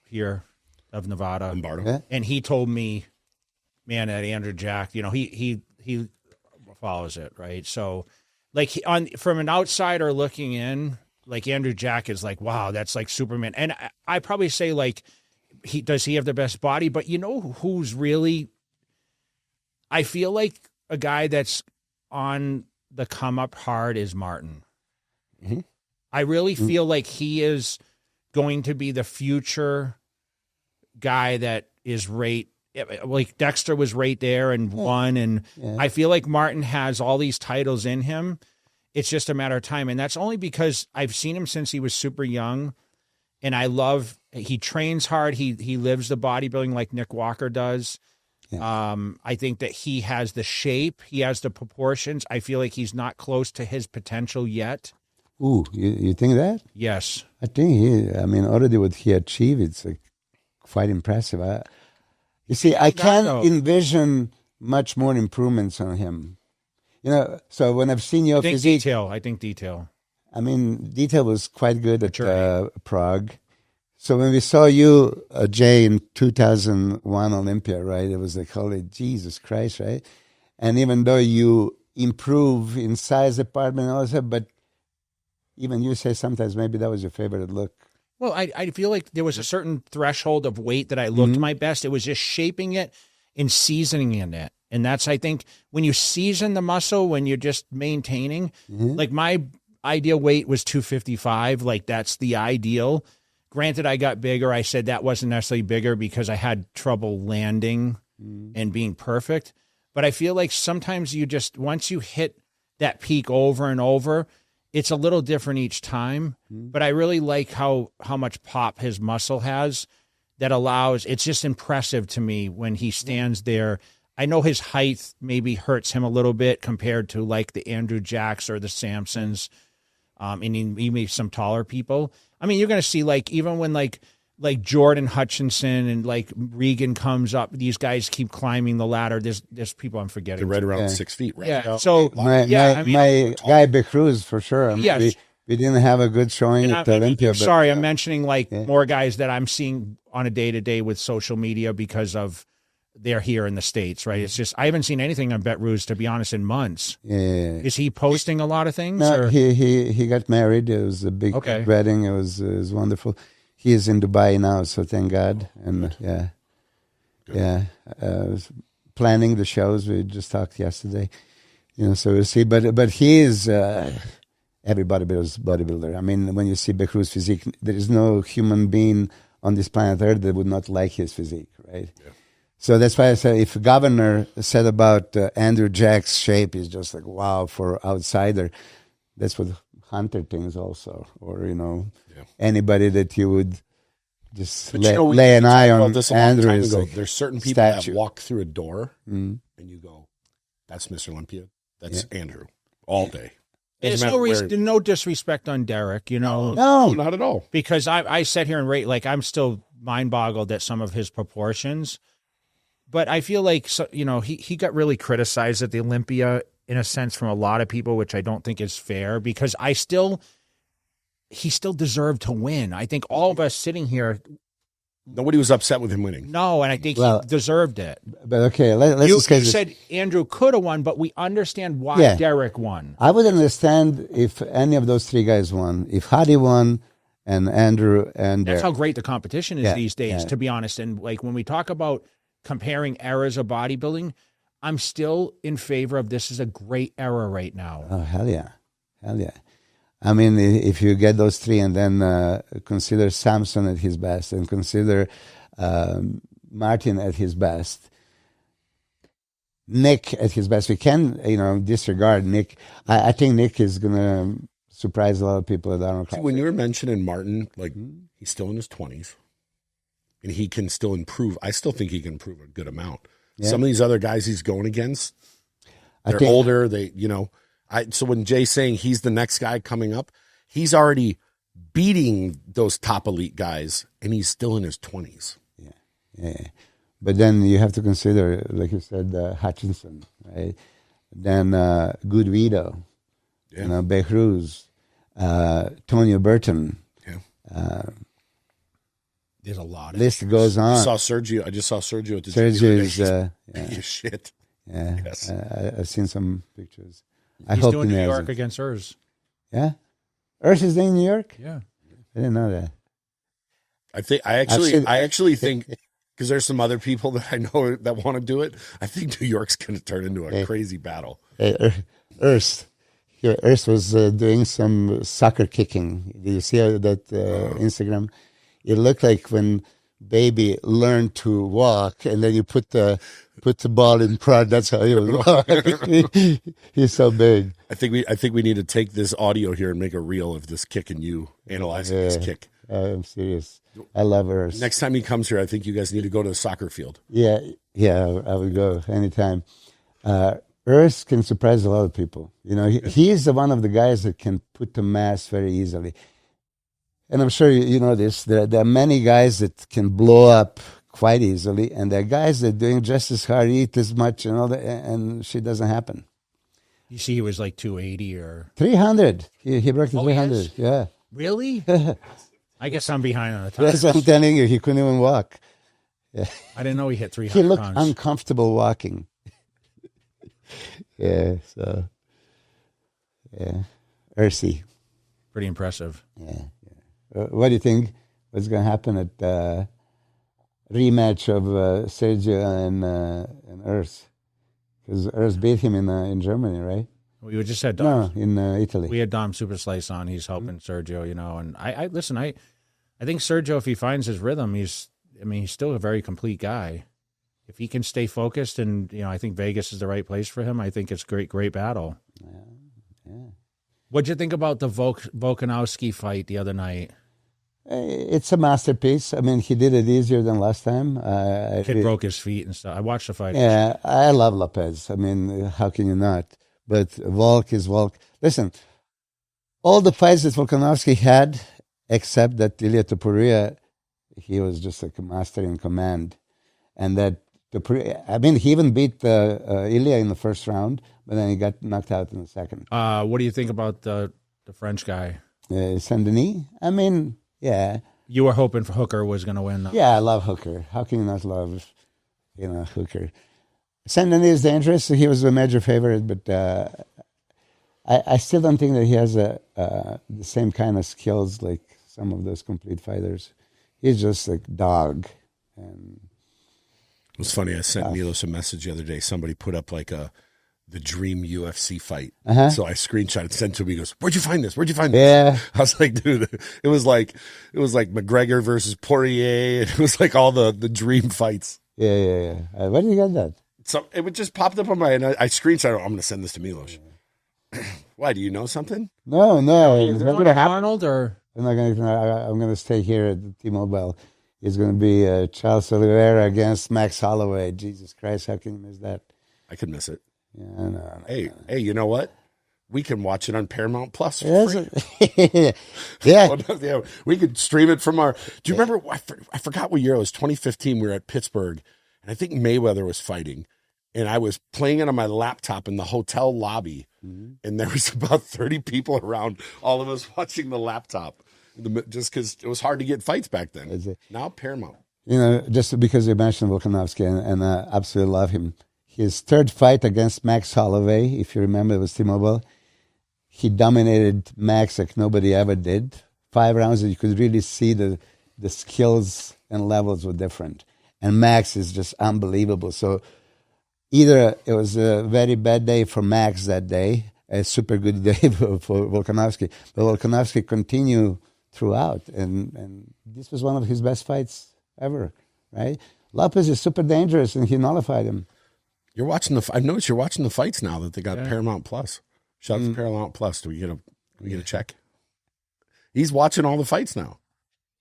here of Nevada, Lombardo, and he told me, man, that Andrew Jack, you know, he follows it, right? So like from an outsider looking in, like Andrew Jack is like, wow, that's like Superman. And I probably say like, does he have the best body? But you know who's really, I feel like a guy that's on the come up hard is Martin. Mm-hmm. I really feel like he is going to be the future guy that is like Dexter was right there and won. And I feel like Martin has all these titles in him. It's just a matter of time. And that's only because I've seen him since he was super young. And he trains hard. He lives the bodybuilding like Nick Walker does. Yeah. I think that he has the shape. He has the proportions. I feel like he's not close to his potential yet. Ooh, you think that? Yes. I think already what he achieved, it's like quite impressive. You see, I can't envision much more improvements on him. You know, so when I've seen your physique... I think detail. I mean, detail was quite good at Prague. So when we saw you, Jay, in 2001 Olympia, right, it was like, holy Jesus Christ, right? And even though you improve in size department also, but even you say sometimes maybe that was your favorite look. Well, I feel like there was a certain threshold of weight that I looked my best. It was just shaping it and seasoning in it. And that's, I think, when you season the muscle, when you're just maintaining, like my ideal weight was 255. Like that's the ideal. Granted, I got bigger. I said that wasn't necessarily bigger because I had trouble landing and being perfect. But I feel like sometimes once you hit that peak over and over, it's a little different each time. But I really like how much pop his muscle has that allows, it's just impressive to me when he stands there. I know his height maybe hurts him a little bit compared to like the Andrew Jacks or the Samsons, and maybe some taller people. I mean, you're going to see like, even when like Jordan Hutchinson and like Regan comes up, these guys keep climbing the ladder. There's people I'm forgetting. They're right around 6 feet, right? Yeah. So my guy Big Cruz for sure. Yes. We didn't have a good showing at Olympia. Sorry, I'm mentioning like more guys that I'm seeing on a day-to-day with social media because of they're here in the States, right? It's just I haven't seen anything on Bet Ruse, to be honest, in months. Yeah. Is he posting a lot of things? No, or? he got married. It was a big Okay. wedding. It was wonderful. He is in Dubai now, so thank God. And planning the shows. We just talked yesterday. So we'll see. But he is every bodybuilder. I mean, when you see Becruz physique, there is no human being on this planet Earth that would not like his physique, right? Yeah. So that's why I say if Governor said about Andrew Jack's shape is just like, wow, for outsider, that's what Hunter thinks also. Or, anybody that you would just lay an eye on. Andrew is like there's certain people that walk through a door and you go, that's Mr. Olympia. That's Andrew all day. There's no disrespect on Derek, No, not at all. Because I sat here and rate, like, I'm still mind boggled at some of his proportions. But I feel like, he got really criticized at the Olympia in a sense from a lot of people, which I don't think is fair because he still deserved to win. I think all of us sitting here. Nobody was upset with him winning. No, and I think he deserved it. But okay, let's you discuss this. Said Andrew could have won, but we understand why Derek won. I would understand if any of those three guys won. If Hadi won and Andrew and That's how great the competition is these days, yeah. to be honest. And like when we talk about comparing eras of bodybuilding, I'm still in favor of this is a great era right now. Oh, hell yeah. I mean, if you get those three and then consider Samson at his best and consider Martin at his best, Nick at his best, we can, disregard Nick. I think Nick is going to surprise a lot of people at Arnold. See, when you were mentioning Martin, he's still in his 20s and he can still improve. I still think he can improve a good amount. Yeah. Some of these other guys he's going against, they're older. So when Jay's saying he's the next guy coming up, he's already beating those top elite guys, and he's still in his 20s. Yeah. But then you have to consider, like you said, Hutchinson, right? Then Goodwido, Becruz, Tonio Burton. Yeah. There's a lot. List goes on. I just saw Sergio at the Sergio's shit. Yeah. Yes. I've seen some pictures. He's doing New York against Urs. Yeah? Urs is in New York? Yeah. I didn't know that. I actually think, because there's some other people that I know that want to do it, I think New York's going to turn into a crazy battle. Urs was doing some soccer kicking. Did you see that Instagram? It looked like when baby learned to walk, and then you put the ball in front. That's how he was walking. He's so big. I think we need to take this audio here and make a reel of this kick and you analyzing this kick. I'm serious. I love Urs. Next time he comes here, I think you guys need to go to the soccer field. Yeah, I would go anytime. Urs can surprise a lot of people. He is one of the guys that can put the mass very easily. And I'm sure you know this. There are many guys that can blow up quite easily, and there are guys that are doing just as hard, eat as much, and all that, and shit doesn't happen. You see, he was like 280 or 300. He broke the 300. Yeah. Really? I guess I'm behind on the time. That's what I'm telling you. He couldn't even walk. Yeah. I didn't know he hit 300. He looked pounds. uncomfortable walking. Yeah. So. Yeah. Ursi. Pretty impressive. Yeah. What do you think? What's going to happen at rematch of Sergio and Urs? Because Urs beat him in Germany, right? We just had Dom. No, in Italy. We had Dom Super Slice on. He's helping Sergio, and I listen. I think Sergio, if he finds his rhythm, he's still a very complete guy. If he can stay focused, and I think Vegas is the right place for him. I think it's great battle. Yeah. What'd you think about the Volkanovski fight the other night? It's a masterpiece. I mean, he did it easier than last time. Kid broke his feet and stuff. I watched the fight. Yeah, I love Lopez. I mean, how can you not? But Volk is Volk. Listen, all the fights that Volkanovski had, except that Ilia Topuria, he was just like a master in command. And that Topuria, he even beat Ilia in the first round, but then he got knocked out in the second. What do you think about the French guy? Saint-Denis? Yeah. You were hoping for Hooker was going to win. Yeah, I love Hooker. How can you not love hooker. Saint Denis is dangerous. He was a major favorite, but I still don't think that he has the same kind of skills like some of those complete fighters. He's just like dog. And it was funny. I sent Milos a message the other day. Somebody put up like the dream UFC fight. So I screenshot it, sent it to him. He goes, "Where'd you find this? Where'd you find this?" Yeah. I was like, dude, it was like McGregor versus Poirier. And it was like all the dream fights. Yeah. Where did you get that? So it would just popped up on and I screenshot it. I'm going to send this to Milos. Why? Do you know something? No. Is it going to Arnold or? I'm going to stay here at the T-Mobile. It's going to be Charles Oliveira against Max Holloway. Jesus Christ, how can you miss that? I could miss it. Yeah, no. Hey, you know what? We can watch it on Paramount Plus. Yeah. Yeah, we could stream it from our. Do you remember? I forgot what year it was. 2015. We were at Pittsburgh, and I think Mayweather was fighting, and I was playing it on my laptop in the hotel lobby, and there was about 30 people around, all of us watching the laptop, just because it was hard to get fights back then. Now Paramount. Just because you mentioned Volkanovski, and I absolutely love him. His third fight against Max Holloway, if you remember, it was T-Mobile. He dominated Max like nobody ever did. 5 rounds, and you could really see the skills and levels were different. And Max is just unbelievable. So either it was a very bad day for Max that day, a super good day for Volkanovski, but Volkanovski continued throughout, and this was one of his best fights ever, right? Lopez is super dangerous, and he nullified him. You're watching I've noticed you're watching the fights now that they got Paramount Plus. Shout out to Paramount Plus. Do we get a check? He's watching all the fights now.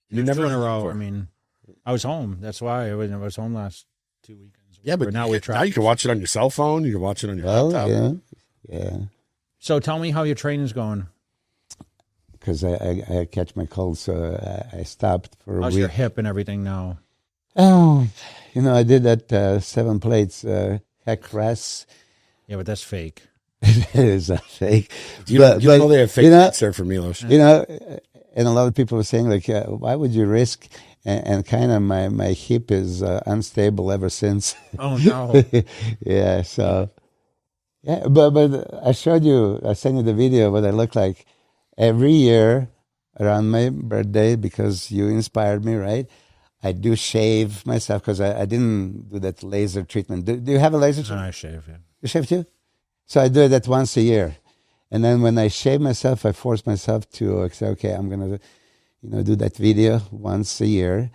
You never in a row. I mean, I was home. That's why I was home last 2 weekends. Yeah, but now you can watch it on your cell phone. You can watch it on your laptop. Yeah. So tell me how your training's going. Because I catch my cold, so I stopped for a week. How's your hip and everything now? Oh, I did that 7 plates heck rest. Yeah, but that's fake. It is a fake. You know they have fake plates there for Milos. And a lot of people were saying, like, why would you risk? And kind of my hip is unstable ever since. Oh, no. Yeah, so, yeah, but I sent you the video what I look like every year around my birthday because you inspired me, right? I do shave myself because I didn't do that laser treatment. Do you have a laser treatment? No, I shave, yeah. You shave too? So I do that once a year. And then when I shave myself, I force myself to say, okay, I'm going to, do that video once a year.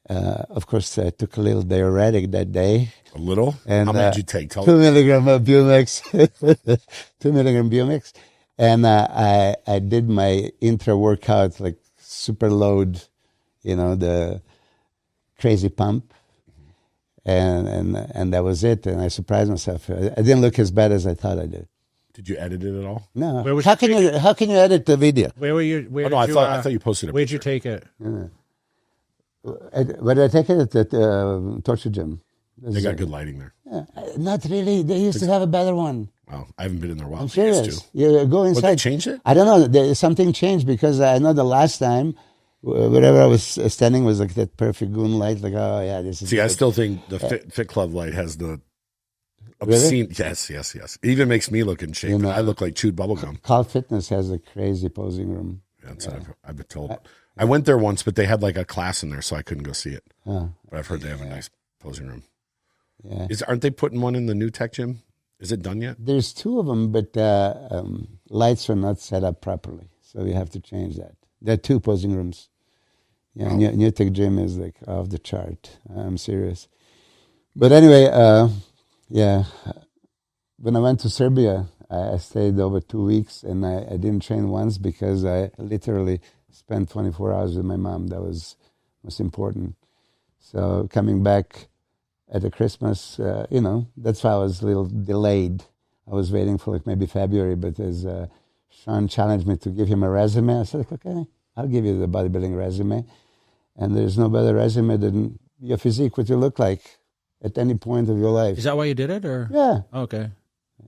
Of course, I took a little diuretic that day. A little? And, how much did you take? 2 milligram of Bumix. 2 milligram Bumix. And I did my intra workout, like super load, the crazy pump. And that was it. And I surprised myself. I didn't look as bad as I thought I did. Did you edit it at all? No. How can you edit the video? Where were you? I thought you posted it. Where'd you take it? Yeah. Where did I take it? At Torture Gym. They got good lighting there. Yeah, not really. They used to have a better one. Wow, I haven't been in there a while. I'm serious. You go inside. They changed it? I don't know. Something changed because I know the last time, wherever I was standing was like that perfect goon light. Like, oh yeah, this is. See, I still think the Fit Club light has the obscene. Really? Yes. It even makes me look in shape. I look like chewed bubblegum. Call Fitness has a crazy posing room. Yeah, that's what I've been told. I went there once, but they had like a class in there, so I couldn't go see it. But I've heard they have a nice posing room. Yeah. Aren't they putting one in the new tech gym? Is it done yet? There's 2 of them, but lights are not set up properly, so you have to change that. There are 2 posing rooms. Yeah, new tech gym is like off the chart. I'm serious. But anyway, when I went to Serbia, I stayed over 2 weeks, and I didn't train once because I literally spent 24 hours with my mom. That was most important. So coming back at the Christmas, that's why I was a little delayed. I was waiting for like maybe February, but as Sean challenged me to give him a resume, I said, okay, I'll give you the bodybuilding resume. And there's no better resume than your physique, what you look like at any point of your life. Is that why you did it? Or yeah. Okay.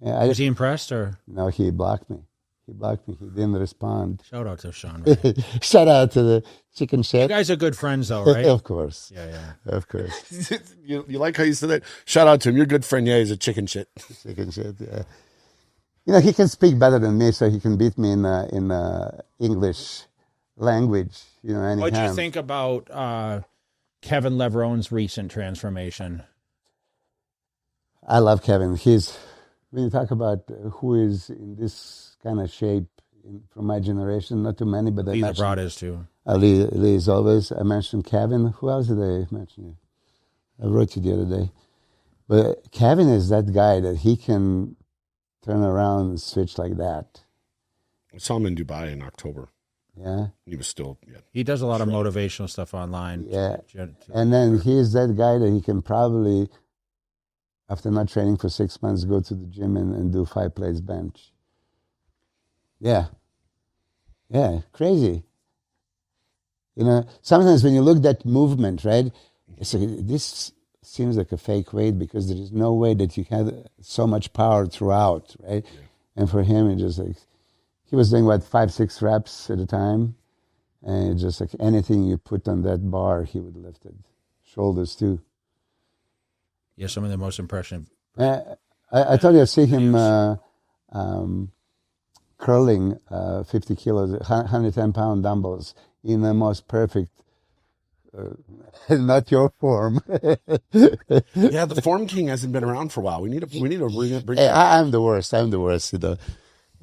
Yeah, was he impressed or? No, he blocked me. He blocked me. He didn't respond. Shout out to Sean Ray. Shout out to the chicken shit. You guys are good friends, though, right? Of course. Yeah. Of course. you like how you said that? Shout out to him. Your good friend. Yeah, he's a chicken shit. Chicken shit, yeah. You know, he can speak better than me, so he can beat me in English language. You know, anyhow. What do you think about Kevin Leverone's recent transformation? I love Kevin. When you talk about who is in this kind of shape from my generation, not too many, but Lee Broad is too. Lee is always. I mentioned Kevin. Who else did I mention? I wrote you the other day. But Kevin is that guy that he can turn around and switch like that. I saw him in Dubai in October. Yeah. He was still, He does a lot of motivational stuff online. Yeah. And then he's that guy that he can probably, after not training for 6 months, go to the gym and do 5 plates bench. Yeah. Yeah, crazy. You know, sometimes when you look at that movement, right, it's like, this seems like a fake weight because there is no way that you had so much power throughout, right? Yeah. And for him, it just like, he was doing, 5-6 reps at a time. And it just like anything you put on that bar, he would lift it. Shoulders too. Yeah, some of the most impressive. I told you I see him curling 50 kilos, 110-pound dumbbells in the most perfect, not your form. Yeah, the Form King hasn't been around for a while. We need to bring hey, I'm the worst. You know.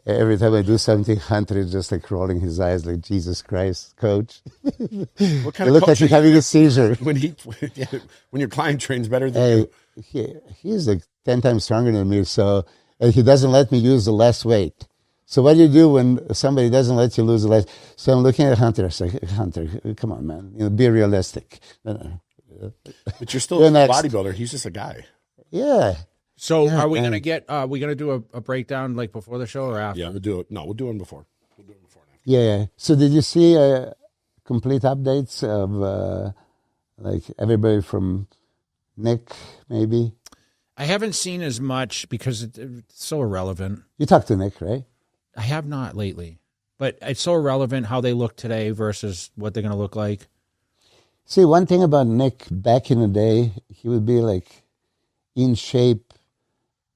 Every time I do something, Hunter is just like rolling his eyes like, Jesus Christ, coach. What kind of look like he's having a seizure. When your client trains better than you. He's like 10 times stronger than me, so and he doesn't let me use the less weight. So what do you do when somebody doesn't let you lose the less? So I'm looking at Hunter. I say, Hunter, come on, man. You know, be realistic. But you're still a bodybuilder. He's just a guy. Yeah. So are we gonna do a breakdown like before the show or after? Yeah, we'll do it. No, we'll do it before. Yeah. So did you see complete updates of like everybody from Nick, maybe? I haven't seen as much because it's so irrelevant. You talked to Nick, right? I have not lately, but it's so irrelevant how they look today versus what they're going to look like. See, one thing about Nick back in the day, he would be like in shape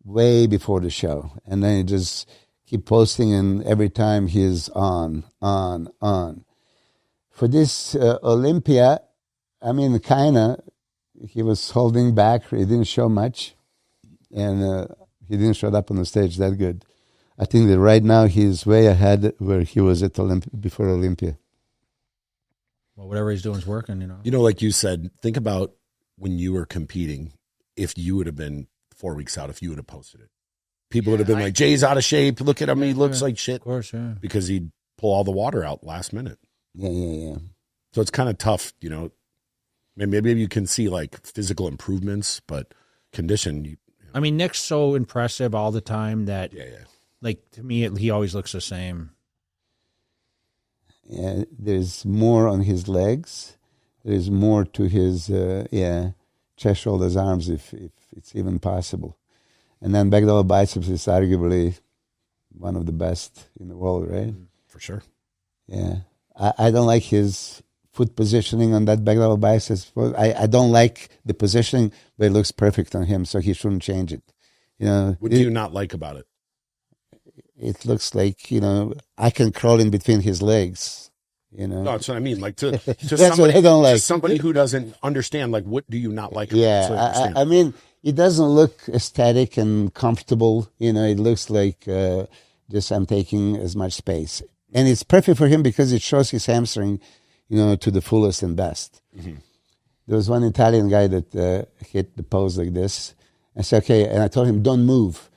way before the show, and then he just keep posting, and every time he's on. For this Olympia, I mean, kinda, he was holding back. He didn't show much, and he didn't show up on the stage that good. I think that right now he's way ahead where he was at before Olympia. Well, whatever he's doing is working, you know. You know, like you said, think about when you were competing. If you would have been 4 weeks out, if you would have posted it, people would have been like, Jay's out of shape. Look at him. He looks like shit. Of course, yeah. Because he'd pull all the water out last minute. Yeah. So it's kind of tough, you know. Maybe you can see like physical improvements, but condition. I mean, Nick's so impressive all the time that, Yeah. like, to me, he always looks the same. Yeah, there's more on his legs. There's more to his, chest, shoulders, arms, if it's even possible. And then back double biceps is arguably one of the best in the world, right? For sure. Yeah. I don't like his foot positioning on that back double biceps. I don't like the positioning, but it looks perfect on him, so he shouldn't change it. You know, what do you not like about it? It looks like, you know, I can crawl in between his legs. You know, no, that's what I mean. Like to that's somebody, what I don't like. to somebody who doesn't understand, like, what do you not like? Yeah, I mean, it doesn't look aesthetic and comfortable. You know, it looks like just I'm taking as much space, and it's perfect for him because it shows his hamstring, you know, to the fullest and best. Mm-hmm. There was one Italian guy that hit the pose like this. I said, okay, and I told him, don't move.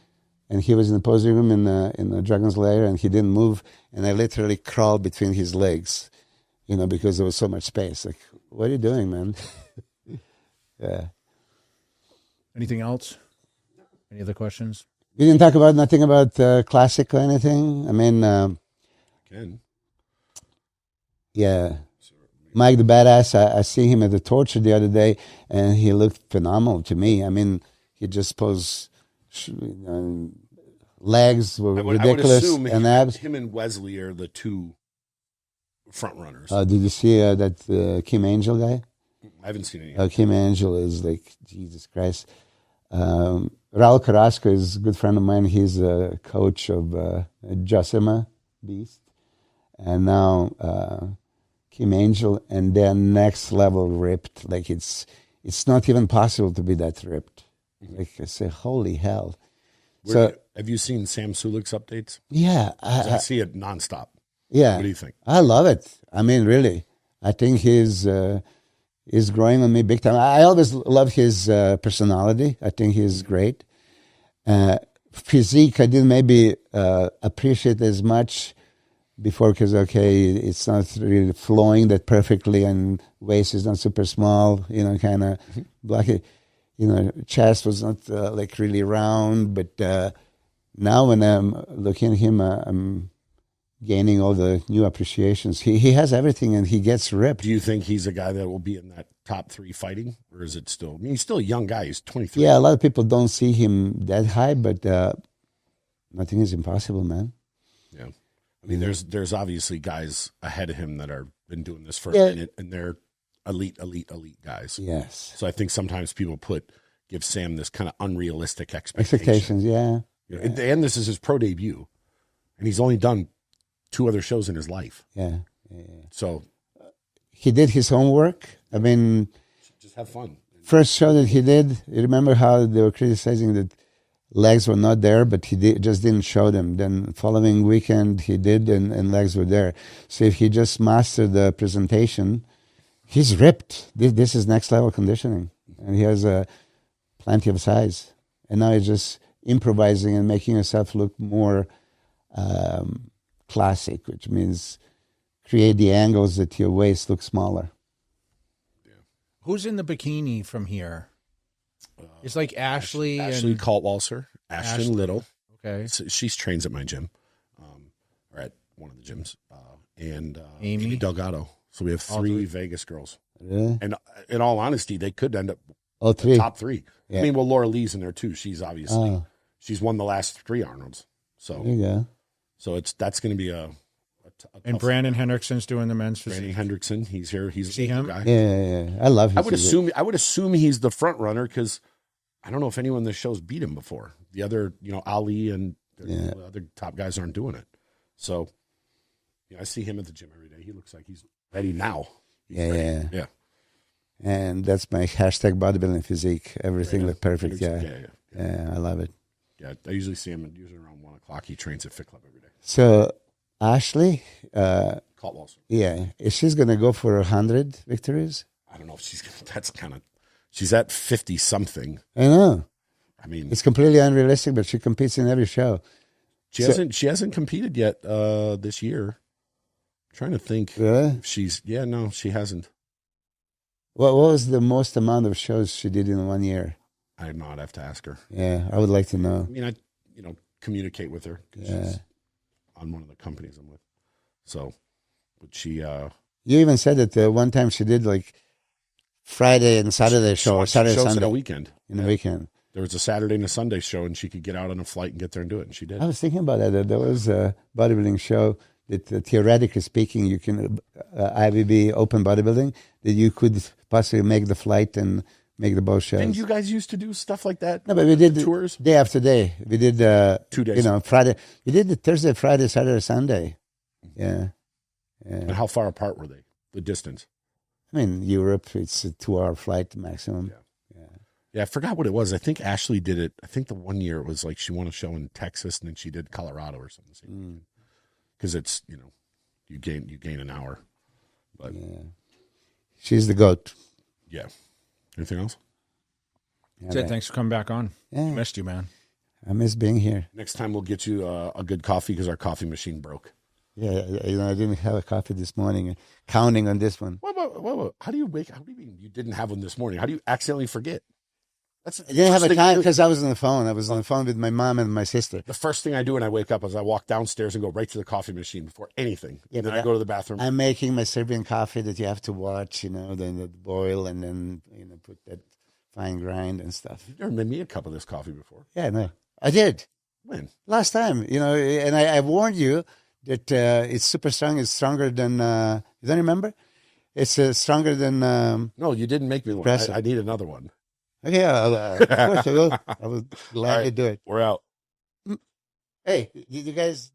And he was in the posing room in the Dragon's Lair, and he didn't move. And I literally crawled between his legs, you know, because there was so much space. Like, what are you doing, man? Yeah. Anything else? Any other questions? You didn't talk about nothing about classic or anything? I mean, yeah. Mike the Badass, I see him at the Torture the other day, and he looked phenomenal to me. I mean, he just posed legs were I would ridiculous, assume and abs. him and Wesley are the two front runners. Did you see that Kim Angel guy? I haven't seen any. Kim Angel is like, Jesus Christ. Raul Carrasco is a good friend of mine. He's a coach of Josima Beast. And now Kim Angel, and then next level ripped. Like it's not even possible to be that ripped. Like I say, holy hell. Have you seen Sam Sulik's updates? Yeah. I see it nonstop. Yeah. What do you think? I love it. I mean, really. I think he's growing on me big time. I always loved his personality. I think he's great. Physique, I didn't maybe appreciate as much before because, okay, it's not really flowing that perfectly and waist is not super small, kind of blocky. Chest was not like really round. But now when I'm looking at him, I'm gaining all the new appreciations. He has everything and he gets ripped. Do you think he's a guy that will be in that top 3 fighting? Or is it still, I mean, he's still a young guy. He's 23. Yeah, a lot of people don't see him that high, but nothing is impossible, man. Yeah. I mean, there's obviously guys ahead of him that are been doing this for a minute, and they're elite guys. Yes. So I think sometimes people give Sam this kind of unrealistic expectation. Expectations, yeah. And this is his pro debut, and he's only done 2 other shows in his life. Yeah. So he did his homework. I mean, just have fun. First show that he did, you remember how they were criticizing that legs were not there, but he just didn't show them. Then following weekend he did, and legs were there. So if he just mastered the presentation, he's ripped. This is next level conditioning, and he has plenty of size. And now he's just improvising and making himself look more classic, which means create the angles that your waist looks smaller. Yeah. Who's in the bikini from here? It's like Ashley Ashley and Kaltwalser, Ashton Little. Okay. So she trains at my gym, or at one of the gyms, and Amy Delgado. So we have 3 Vegas girls. Really? And in all honesty, they could end up all 3. The top 3. Yeah. I mean, well, Laura Lee's in there too. She's obviously she's won the last 3 Arnolds. So there you go. So that's going to be a and Brandon Hendrickson's doing the men's physique. Brandon Hendrickson, he's here. He's see him. Guy. Yeah. I love him. I would assume he's the front runner because I don't know if anyone in the show's beat him before. The other, Ali and the other top guys aren't doing it. So, I see him at the gym every day. He looks like he's ready now. Yeah. And that's my hashtag bodybuilding physique. Everything looked perfect. Yeah, I love it. Yeah, I usually see him usually around 1 o'clock. He trains at Fit Club every day. So, Ashley, Kaltwalser. Yeah, is she's gonna go for 100 victories? I don't know if she's gonna. That's kind of. She's at 50 something. I know. I mean, it's completely unrealistic, but she competes in every show. She hasn't competed yet this year. I'm trying to think. Really? If she hasn't. What was the most amount of shows she did in 1 year? I have to ask her. Yeah, I would like to know. I mean, I communicate with her. She's on one of the companies I'm with. So, but she. You even said that one time she did like Friday and Saturday show, or Saturday shows Sunday. In a weekend. In the weekend. There was a Saturday and a Sunday show, and she could get out on a flight and get there and do it, and she did. I was thinking about that. There was a bodybuilding show that, theoretically speaking, you can IBB open bodybuilding, that you could possibly make the flight and make the both shows. Didn't you guys used to do stuff like that? No, but we did tours day after day. We did 2 days. Friday. We did the Thursday, Friday, Saturday, Sunday. Yeah. And how far apart were they? The distance? I mean, Europe, it's a 2-hour flight maximum. Yeah, I forgot what it was. I think Ashley did it. I think the 1 year it was like she won a show in Texas, and then she did Colorado or something. Because it's you gain an hour. But she's the GOAT. Yeah. Anything else? That's it. Thanks for coming back on. Yeah. Missed you, man. I miss being here. Next time we'll get you a good coffee because our coffee machine broke. Yeah, I didn't have a coffee this morning. Counting on this one. Whoa. How do you wake? How do you mean you didn't have one this morning? How do you accidentally forget? I didn't have a time because I was on the phone. I was on the phone with my mom and my sister. The first thing I do when I wake up is I walk downstairs and go right to the coffee machine before anything. Yeah, and then I go to the bathroom. I'm making my Serbian coffee that you have to watch, then the boil and then put that fine grind and stuff. You've never made me a cup of this coffee before. Yeah, no, I did. When? Last time, and I warned you that it's super strong. It's stronger than, you don't remember? It's stronger than. No, you didn't make me one. I need another one. Okay, of course I will. I will gladly do it. We're out. Hey, did you guys.